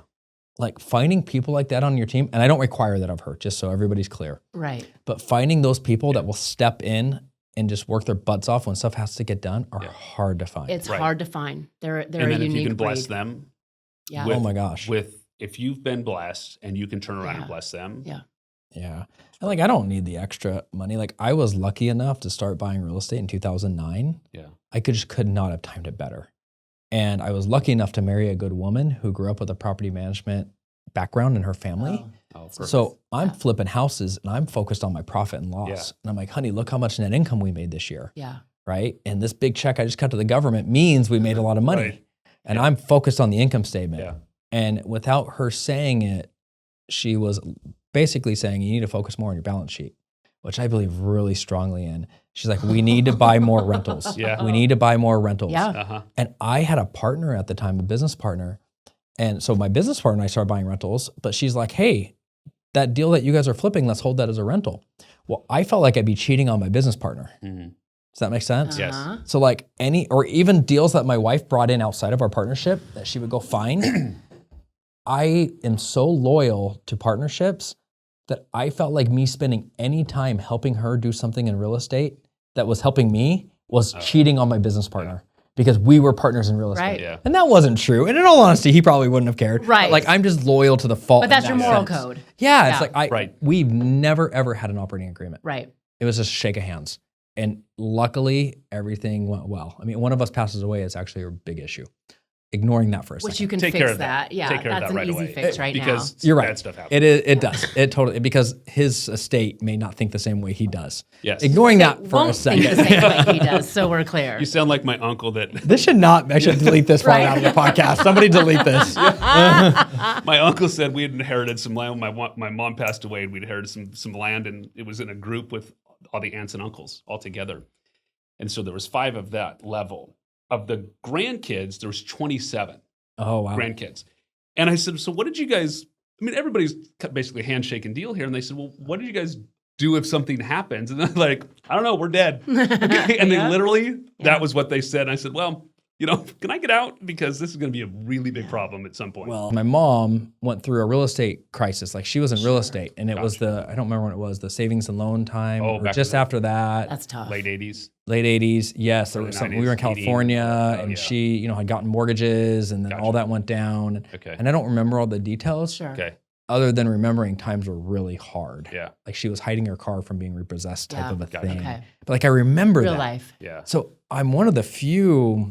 Finding people like that on your team, and I don't require that of her, just so everybody's clear. Right. But finding those people that will step in and just work their butts off when stuff has to get done are hard to find. It's Right. hard to find. They're And a then unique if you can bless breed. them, Yeah. Oh my gosh. if you've been blessed and you can turn around and Yeah. bless them, Yeah. Yeah. And I don't need the extra money. I was lucky enough to start buying real estate in 2009. Yeah. I could not have timed it better. And I was lucky enough to marry a good woman who grew up with a property management background in her family. Oh, perfect. So I'm flipping houses, and I'm focused on my profit and loss. Yeah. And I'm like, honey, look how much net income we made this year. Yeah. Right. And this big check I just cut to the government means we made a lot of money. Right. And I'm focused on the income statement. Yeah. And without her saying it, she was basically saying, you need to focus more on your balance sheet, which I believe really strongly in. She's like, we need to buy more rentals. Yeah. We need to buy more rentals. Yeah. Uh-huh. And I had a partner at the time, a business partner. And so my business partner and I started buying rentals, but she's like, hey, that deal that you guys are flipping, let's hold that as a rental. Well, I felt like I'd be cheating on my business partner. Mhm. Does that make sense? Yes. Uh-huh. So or even deals that my wife brought in outside of our partnership that she would go find. I am so loyal to partnerships that I felt like me spending any time helping her do something in real estate that was helping me was cheating on my business partner because we were partners in real estate. Right. Yeah. And that wasn't true. And in all honesty, he probably wouldn't have cared. Right. But I'm just loyal to the fault. But that's in your that moral sense. code. Yeah. Yeah. It's Right. we've never, ever had an operating agreement. Right. It was just shake of hands. And luckily, everything went well. I mean, one of us passes away is actually a big issue. Ignoring that for a second. Which you can Take fix care of that. Yeah. Take care of That's that an right easy away. fix right because now. You're right. bad stuff happens. It does. It totally, because his estate may not think the same way he does. Yes. Ignoring that They for a won't think second. the same way he does, so we're clear. You sound like my uncle that This should not, I should delete this part Right. out of the podcast. Somebody delete this. my uncle said we had inherited some land. My mom passed away, and we'd inherited some land, and it was in a group with all the aunts and uncles all together. And so there was 5 of that level. Of the grandkids, there was 27 Oh, wow. grandkids. And I said, so what did you guys, everybody's basically a handshake and deal here. And they said, well, what did you guys do if something happens? And they're like, I don't know, we're dead. Okay? And they literally, that was what they said. And I said, well, can I get out? Because this is going to be a really big problem at some point. Well, my mom went through a real estate crisis. She was in real estate, and it was I don't remember when it was, the savings and loan time, Oh, or back just in the- after that. That's tough. late 80s. Late 80s, yes. There Early was something. We were in 90s, 80s. California, Oh, and yeah. she, had gotten mortgages, and then all Gotcha. that went down. Okay. And I don't remember all the details, Sure. Okay. other than remembering times were really hard. Yeah. She was hiding her car from being repossessed type Yeah. of a Gotcha. thing. Okay. But I remember Real that. life. Yeah. So I'm one of the few,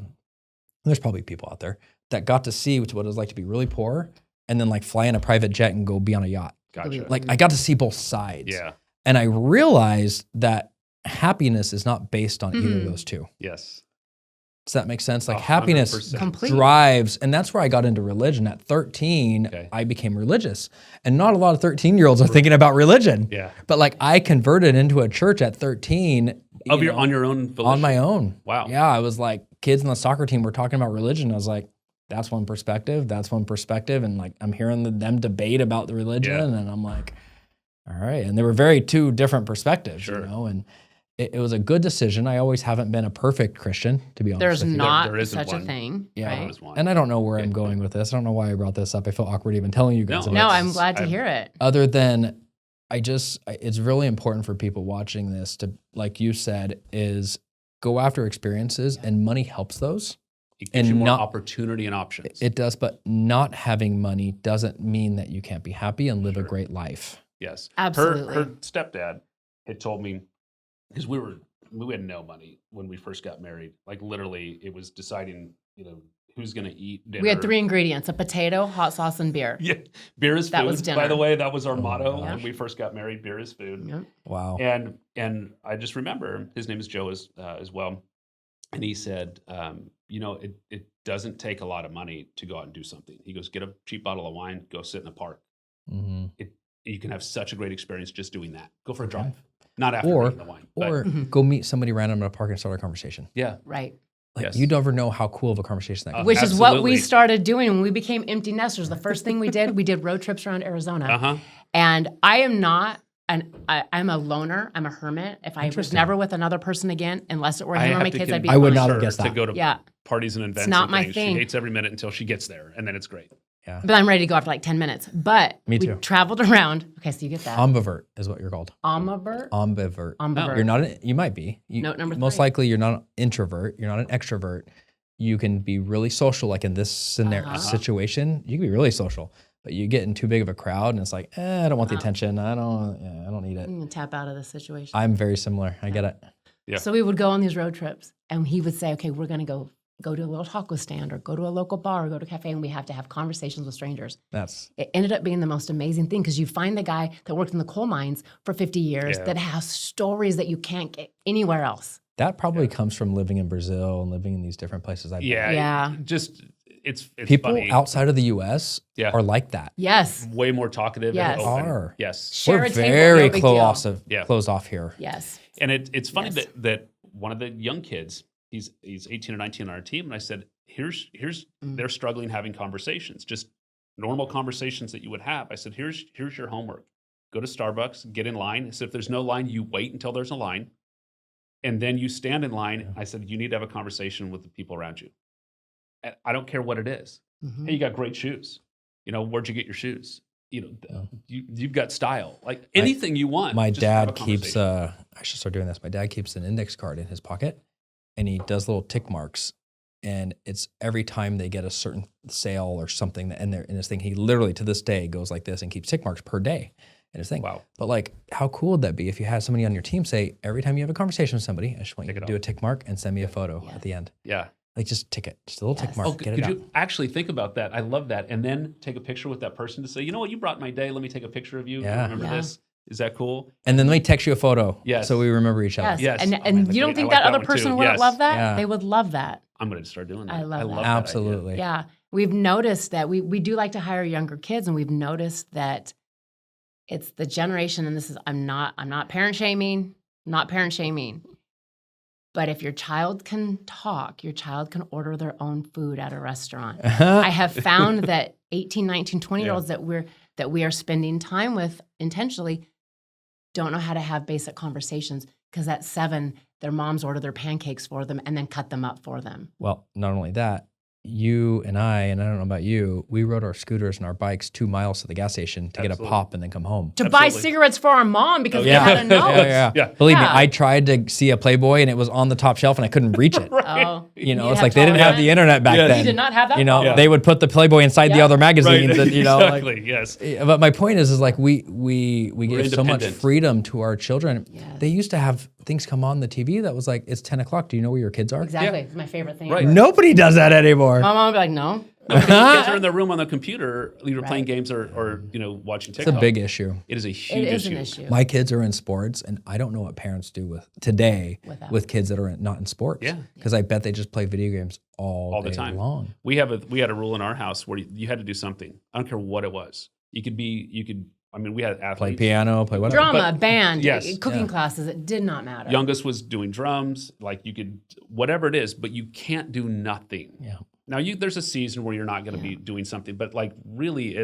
there's probably people out there, that got to see what it was like to be really poor and then like fly in a private jet and go be on a yacht. Gotcha. Like I got to see both sides. Yeah. And I realized that happiness is not based on either of Mhm. those two. Yes. Does that make sense? Like 100%. happiness Complete. drives, and that's where I got into religion. At 13, Okay. I became religious. And not a lot of 13-year-olds are thinking about religion. Yeah. But like I converted into a church at 13. On your own volition? On my own. Wow. Yeah, I was like, kids on the soccer team were talking about religion. I was like, that's one perspective. That's one perspective. And like, I'm hearing them debate about the religion. Yeah. And I'm like, all right. And they were two different perspectives, Sure. you know, and it was a good decision. I always haven't been a perfect Christian, to be honest There's with you. not There isn't such a one. thing. Yeah. Right? There is one. And I don't know where I'm going with this. I don't know why I brought this up. I feel awkward even telling you guys. No, about No, it. I'm glad to hear it. Other than it's really important for people watching this to, like you said, is go after experiences, and money helps those. It gives and you more not- opportunity and options. It does, but not having money doesn't mean that you can't be happy and live a Sure. great life. Yes. Absolutely. Her stepdad had told me, because we had no money when we first got married. Like literally, it was deciding, who's going to eat dinner. We had 3 ingredients: a potato, hot sauce, and beer. Yeah, beer is That food. was By dinner. the way, that was our Oh my motto gosh. when we first got married. Beer is food. Yep. Wow. And I just remember his name is Joe as well, and he said, it doesn't take a lot of money to go out and do something. He goes, get a cheap bottle of wine, go sit in the park. hmm You can have such a great experience just doing that. Go for a Okay. drive, not after Or- eating the wine. but- Or Mhm. go meet somebody random in a park and start a conversation. yeah, Right. Like Yes. you never know how cool of a conversation that could Which be. is what we Absolutely. started doing when we became empty nesters. The first thing we did road trips around Arizona. uh-huh. And I am not, I'm a loner. I'm a hermit. If I was Interesting. never with another person again, unless it were him or my kids, I'd be I would fine. not have her guessed to that. go to Yeah. parties and events. not and my things. thing. She hates every minute until she gets there, and then it's great. Yeah. But I'm ready to go after like 10 minutes. But Me we too. traveled around. Okay, so you get that. Ambivert is what you're called. Ambivert? Ambivert. Ambivert. You're not. You might be. Note number Most 3. likely, you're not an introvert. You're not an extrovert. You can be really social. Like in this scenario Uh-huh. situation, you can be really social, but you get in too big of a crowd, and it's like, I don't want the Wow. attention. I don't need it. I'm going to tap out of this situation. I'm very similar. I get it. Yeah. So we would go on these road trips, and he would say, okay, we're going to go to a little taco stand or go to a local bar or go to a cafe, and we have to have conversations with strangers. That's It ended up being the most amazing thing because you find the guy that worked in the coal mines for 50 years Yeah. that has stories that you can't get anywhere else. that probably comes from living in Brazil and living in these different places. I've been. Yeah, Yeah. It's People funny. outside of the U.S. Yeah. are like that. Yes. way more talkative. Yes. And open. Are. Yes, Share We're a table, very no big deal. Yeah. closed off here. Yes. and it's funny Yes. that one of the young kids, he's 18 or 19 on our team, and I said, here's they're struggling having conversations, just normal conversations that you would have. I said, here's your homework. Go to Starbucks, get in line. So if there's no line, you wait until there's a line, and then you stand in line. Yeah. I said, you need to have a conversation with the people around you. And I don't care what it is. Mhm. Hey, you got great shoes. Where'd you get your shoes? Yeah. You've got style. Like anything you want. My just have a dad keeps. conversation. I should start doing this. My dad keeps an index card in his pocket, and he does little tick marks. And it's every time they get a certain sale or something that in his thing, he literally to this day goes like this and keeps tick marks per day in his thing. Wow. But like, how cool would that be if you had somebody on your team say, every time you have a conversation with somebody, I just want you Tick to it do a off. tick mark and send me a photo Yeah. at the end. Yeah. Like just tick it, just a little tick Yes. mark. Oh, get could it out. you actually think about that? I love that. And then take a picture with that person to say, you know what, you brought my day. Let me take a picture of you. Yeah. Remember Yeah. this? Is that cool? And then let me text you a photo. Yes. So we remember each other. Yes. Yes. And, Oh, and man, you don't I think like that that other one person too. wouldn't Yes. love that? Yeah. They would love that. I'm going to start doing that. I love that. that idea. Absolutely. Yeah. We've noticed that we do like to hire younger kids, and we've noticed that it's the generation, and this is I'm not parent shaming, but if your child can talk, your child can order their own food at a restaurant. I have found that 18, 19, 20-year-olds that we are spending time with intentionally don't know how to have basic conversations because at 7, their moms order their pancakes for them and then cut them up for them. Well, not only that, you and I don't know about you, we rode our scooters and our bikes 2 miles to the gas station to get a Absolutely. pop and then come home. To buy Absolutely. cigarettes for our mom because Oh, we yeah. had a note. Yeah. Believe me, Yeah. I tried to see a Playboy and it was on the top shelf and I couldn't reach it. Oh, You know, need it's to like they didn't have the tolerance. internet back Yes. then. You did not have that. You know, Yeah. they would put the Playboy inside the Yeah. other magazines, and you know, exactly. like, Yes. but my point is like we give so much independent. freedom to our children. Yes. They used to have things come on the TV that was like, it's 10 o'clock. Do you know where your kids are? Exactly. It's my favorite thing. Right. ever. Nobody does that anymore. My mom would be like, no. No, because kids are in their room on the computer, either Right. playing games or watching It's TikTok. a big issue. It is a huge It is issue. an issue. My kids are in sports, and I don't know what parents do with today With with that. kids that are not in sports. Yeah. Because I bet they just play video games all the day time. long. We had a rule in our house where you had to do something. I don't care what it was. I mean, we had athletes. Play piano, play whatever. Drama, But- band, yes. cooking Yeah. classes. It did not matter. Youngest was doing drums. Like you could, whatever it is, but you can't do nothing. Yeah. Now there's a season where you're not going to be doing something, but like really,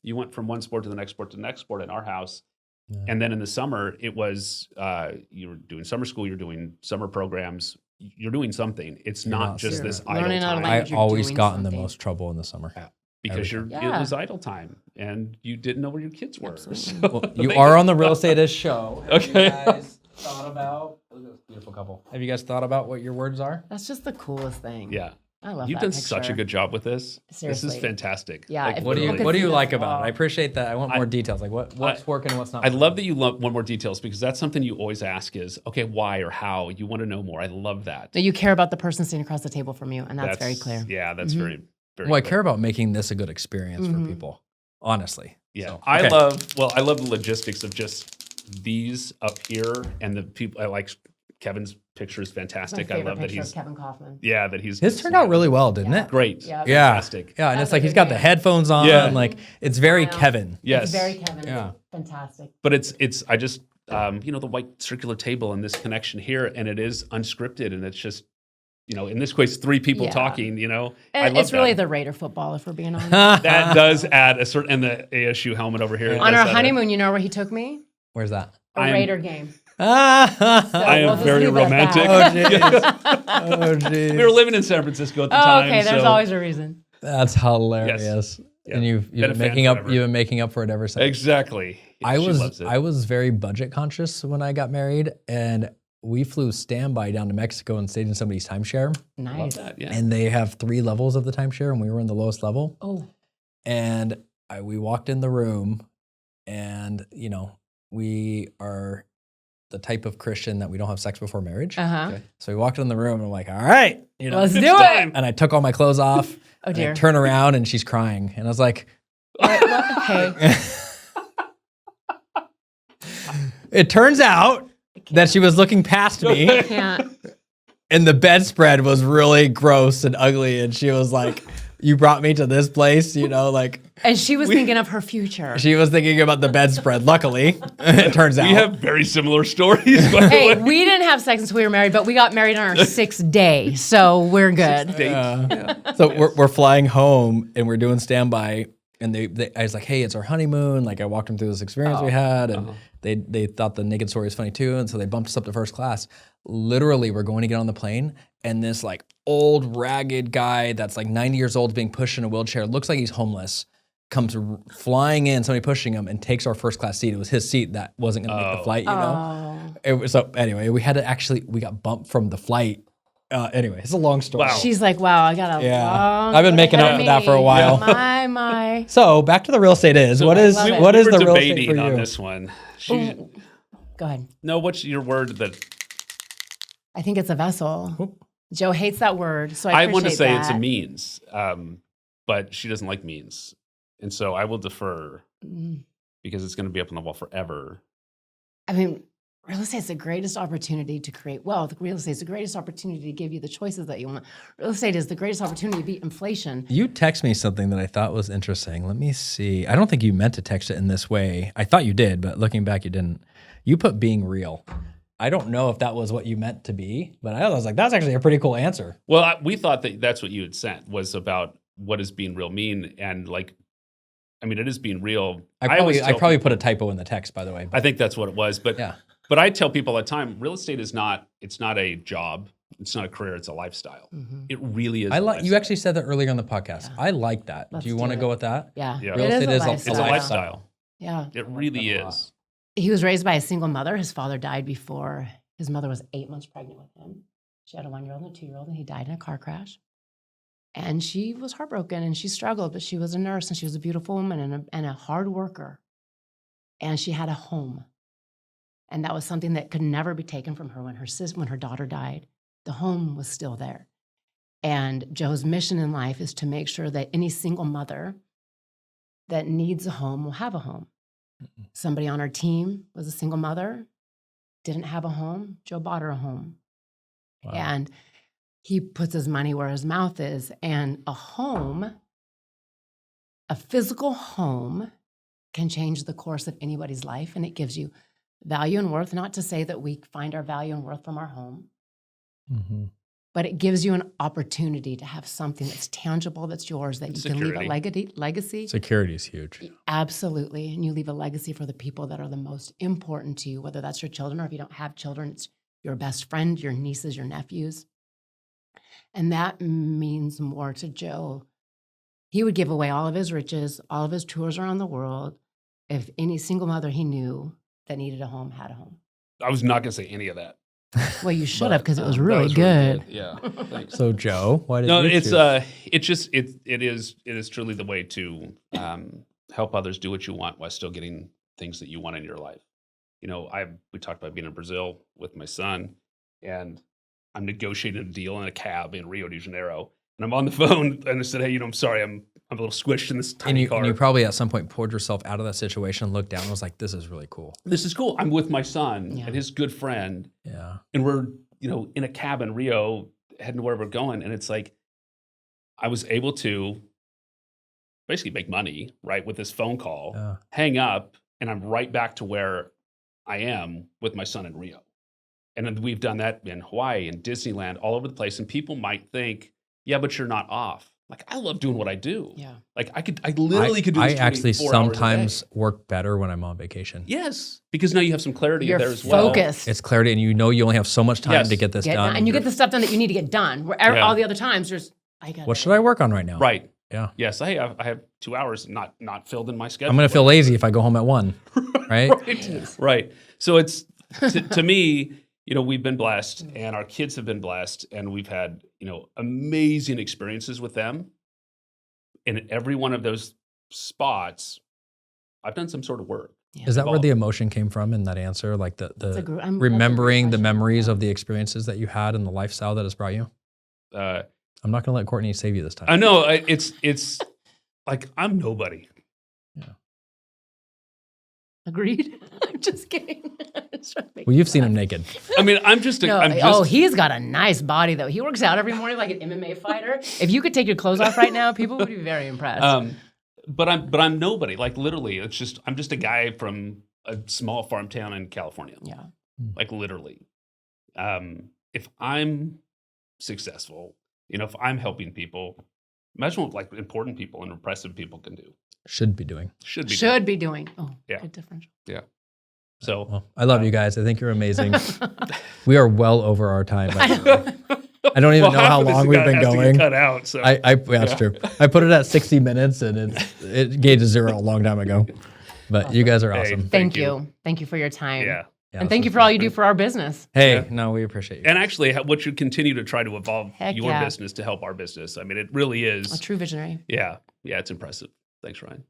you went from one sport to the next sport to the next sport in our house. Yeah. And then in the summer, it was you were doing summer school, you're doing summer programs, you're doing something. It's You're not not just sitting this there. idle Learning how to time. like- I you're always doing got in the something. most trouble in the summer. Because everything. it Yeah. was idle time and you didn't know where your kids were. Absolutely. So Well, you are on the Real Estate Is show. Have Okay. you guys thought about, look at this beautiful couple. Have you guys thought about what your words are? That's just the coolest thing. yeah. I love You've that done such a picture. good job with this. This Seriously. is fantastic. Yeah, if What do people you could What do see you this like about it? wall. I appreciate that. I want more details. Like what's working, what's not. I love that you want more details because that's something you always ask is, okay, why or how? You want to know more. I love that. No, you care about the person sitting across the table from you, and that's very clear. Yeah, that's very, very Well, I clear. care about making this a good experience Mhm. for people. Honestly. Yeah, So, I okay. love the logistics of just these up here and the people. I like Kevin's picture is That's my fantastic. I favorite love that picture he's of Kevin Kaufman. that he's His turned out really well, didn't Yeah. it? great. Yeah. Yeah. Fantastic. Yeah, and That's it's a like he's good got the man. headphones on. Yeah. Like it's very Smile. Kevin. Yes, It's very Kevin. Yeah. It's fantastic. but it's I just the white circular table and this connection here, and it is unscripted, and it's just in this case 3 people Yeah. talking. I And love it's really that. the Raider football, if we're being honest. That does add a certain, and the ASU helmet over here. On does our add honeymoon, you know where he took me? Where's that? A I'm- Raider game. I I am We'll just very leave it at romantic. that. Oh jeez. We were living in San Francisco at the Oh, time. okay. There's so- always a reason. That's hilarious. Yeah. And you've Been a been fan making up forever. you've been making up for it ever since. Exactly. I She was loves it. I was very budget conscious when I got married, and we flew standby down to Mexico and stayed in somebody's timeshare. love Nice. that. Yeah. And they have 3 levels of the timeshare, and we were in the lowest level. Oh, And we walked in the room, and we are the type of Christian that we don't have sex before marriage. uh-huh. Okay. So we walked in the room, and I'm like, all right, Let's It's do it. time. And I took all my clothes off. Oh, and dear. I turn around, and she's crying, and I was like, Hey, it turns out that she was looking past me. I can't. And the bedspread was really gross and ugly. And she was like, you brought me to this place, like And she was thinking of her future. she was thinking about the bedspread. Luckily, it turns out. We have very similar stories. By the Hey, way. we didn't have sex until we were married, but we got married on our 6th day, so we're good. Dates. Yeah. So we're flying home and we're doing standby. And I was like, hey, it's our honeymoon. Like I walked them through this experience we had. And they thought the naked story was funny too. And so they bumped us up to first class. Literally, we're going to get on the plane. And this like old ragged guy that's like 90 years old being pushed in a wheelchair, looks like he's homeless, comes flying in, somebody pushing him, and takes our first class seat. It was his seat that wasn't going to make the flight, Oh. It was, so anyway, we got bumped from the flight. Anyway, it's a long story. Wow. She's like, wow, I got a Yeah. long I've been way making ahead up of for that for a me. while. My. So back to the real estate is. What I is love it. what is we were the real estate debating for on you? this one. Go ahead. No, what's your word that I think it's a vessel. Joe hates that word, so I want to appreciate say that. it's a means, but she doesn't like means, and so I will defer Mm. because it's going to be up on the wall forever. I mean, real estate is the greatest opportunity to create wealth. Real estate is the greatest opportunity to give you the choices that you want. Real estate is the greatest opportunity to beat inflation. You text me something that I thought was interesting. Let me see. I don't think you meant to text it in this way. I thought you did, but looking back, you didn't. You put being real. I don't know if that was what you meant to be, but I was like, that's actually a pretty cool answer. Well, we thought that that's what you had sent was about what does being real mean, and like, I mean, it is being real. I always probably tell put a typo in the text, by the way. I think that's what it was, but Yeah. But I tell people all the time, real estate is not. It's not a job. It's not a career. It's a lifestyle. Mhm. It really is. I a like you lifestyle. actually said that earlier on the podcast. Yeah. I like that. Let's do you do want to it. go with that? Yeah. Yeah. Real estate is a It's a lifestyle. lifestyle. Yeah. It really that a lot. is. He was raised by a single mother. His father died before his mother was 8 months pregnant with him. She had a 1-year-old and a 2-year-old, and he died in a car crash. And she was heartbroken and she struggled, but she was a nurse and she was a beautiful woman and a hard worker. And she had a home. And that was something that could never be taken from her when her daughter died. The home was still there. And Joe's mission in life is to make sure that any single mother that needs a home will have a home. Somebody on our team was a single mother, didn't have a home. Joe bought her a home. Wow. And he puts his money where his mouth is. And a home, a physical home, can change the course of anybody's life. And it gives you value and worth. Not to say that we find our value and worth from our home, Mm-hmm. but it gives you an opportunity to have something that's tangible, that's yours, that you can leave a legacy. Security is huge. Absolutely. And you leave a legacy for the people that are the most important to you, whether that's your children or if you don't have children, it's your best friend, your nieces, your nephews. And that means more to Joe. He would give away all of his riches, all of his tours around the world, if any single mother he knew that needed a home had a home. I was not going to say any of that. Well, you should have, because it was That really was good. Yeah. Thanks. So Joe, why did No, you it's choose? it is truly the way to help others do what you want while still getting things that you want in your life. You know, we talked about being in Brazil with my son, and I'm negotiating a deal in a cab in Rio de Janeiro, and I'm on the phone, and I said, "Hey, I'm sorry, I'm a little squished in this tiny car." And you probably at some point poured yourself out of that situation and looked down and was like, this is really cool. This is cool. I'm with my son Yeah. and his good friend, Yeah. and we're in a cab in Rio, heading to where we're going, and it's like I was able to basically make money right with this phone call, Yeah. hang up, and I'm right back to where I am with my son in Rio. And then we've done that in Hawaii and Disneyland, all over the place. And people might think, yeah, but you're not off. Like, I love doing what I do. Yeah. Like I literally could do this I actually 24 hours a day. sometimes work better when I'm on vacation. Yes, because now you have some clarity You're there as well. focused. It's clarity, and you know you only have so much time Yes. to get this done. And you get the stuff done that you need to get done. Where Yeah. all the other times, there's, I got What should I work on right now? Right. Yeah. Yes. Hey, I have 2 hours not filled in my schedule. I'm going to feel lazy if I go home at 1, right? Right. Right. So it's to me, we've been blessed, and our kids have been blessed, and we've had amazing experiences with them. And in every one of those spots, I've done some sort of work. Is that where the emotion came from in that answer? Like That's a remembering great the question. memories of the experiences that you had and the lifestyle that has brought you? Uh, I'm not going to let Courtney save you this time. I know it's like I'm nobody. Agreed. I'm just kidding. Well, you've seen him naked. I mean, I'm just. He's got a nice body though. He works out every morning like an MMA fighter. If you could take your clothes off right now, people would be very impressed. But I'm nobody. Like literally, I'm just a guy from a small farm town in California. Yeah. Like literally. If I'm successful, if I'm helping people, imagine what like important people and impressive people can do. Should be doing. Should be doing. Oh, Yeah. good differential. Yeah. So Well, I love you guys. I think you're amazing. We are well over our time. I don't even know half how of this long we've been has to get going. cut out. So That's true. I put it at 60 minutes and it gauge 0 a long time ago. But you guys are Hey, awesome. Thank you. Thank you for your time. yeah. And thank you for all you do for our business. Hey, Yeah. no, we appreciate you. And actually, what you continue to try to evolve Heck your yeah. business to help our business. I mean, it really A is. true visionary. Yeah. Yeah. It's impressive. Thanks, Ryan.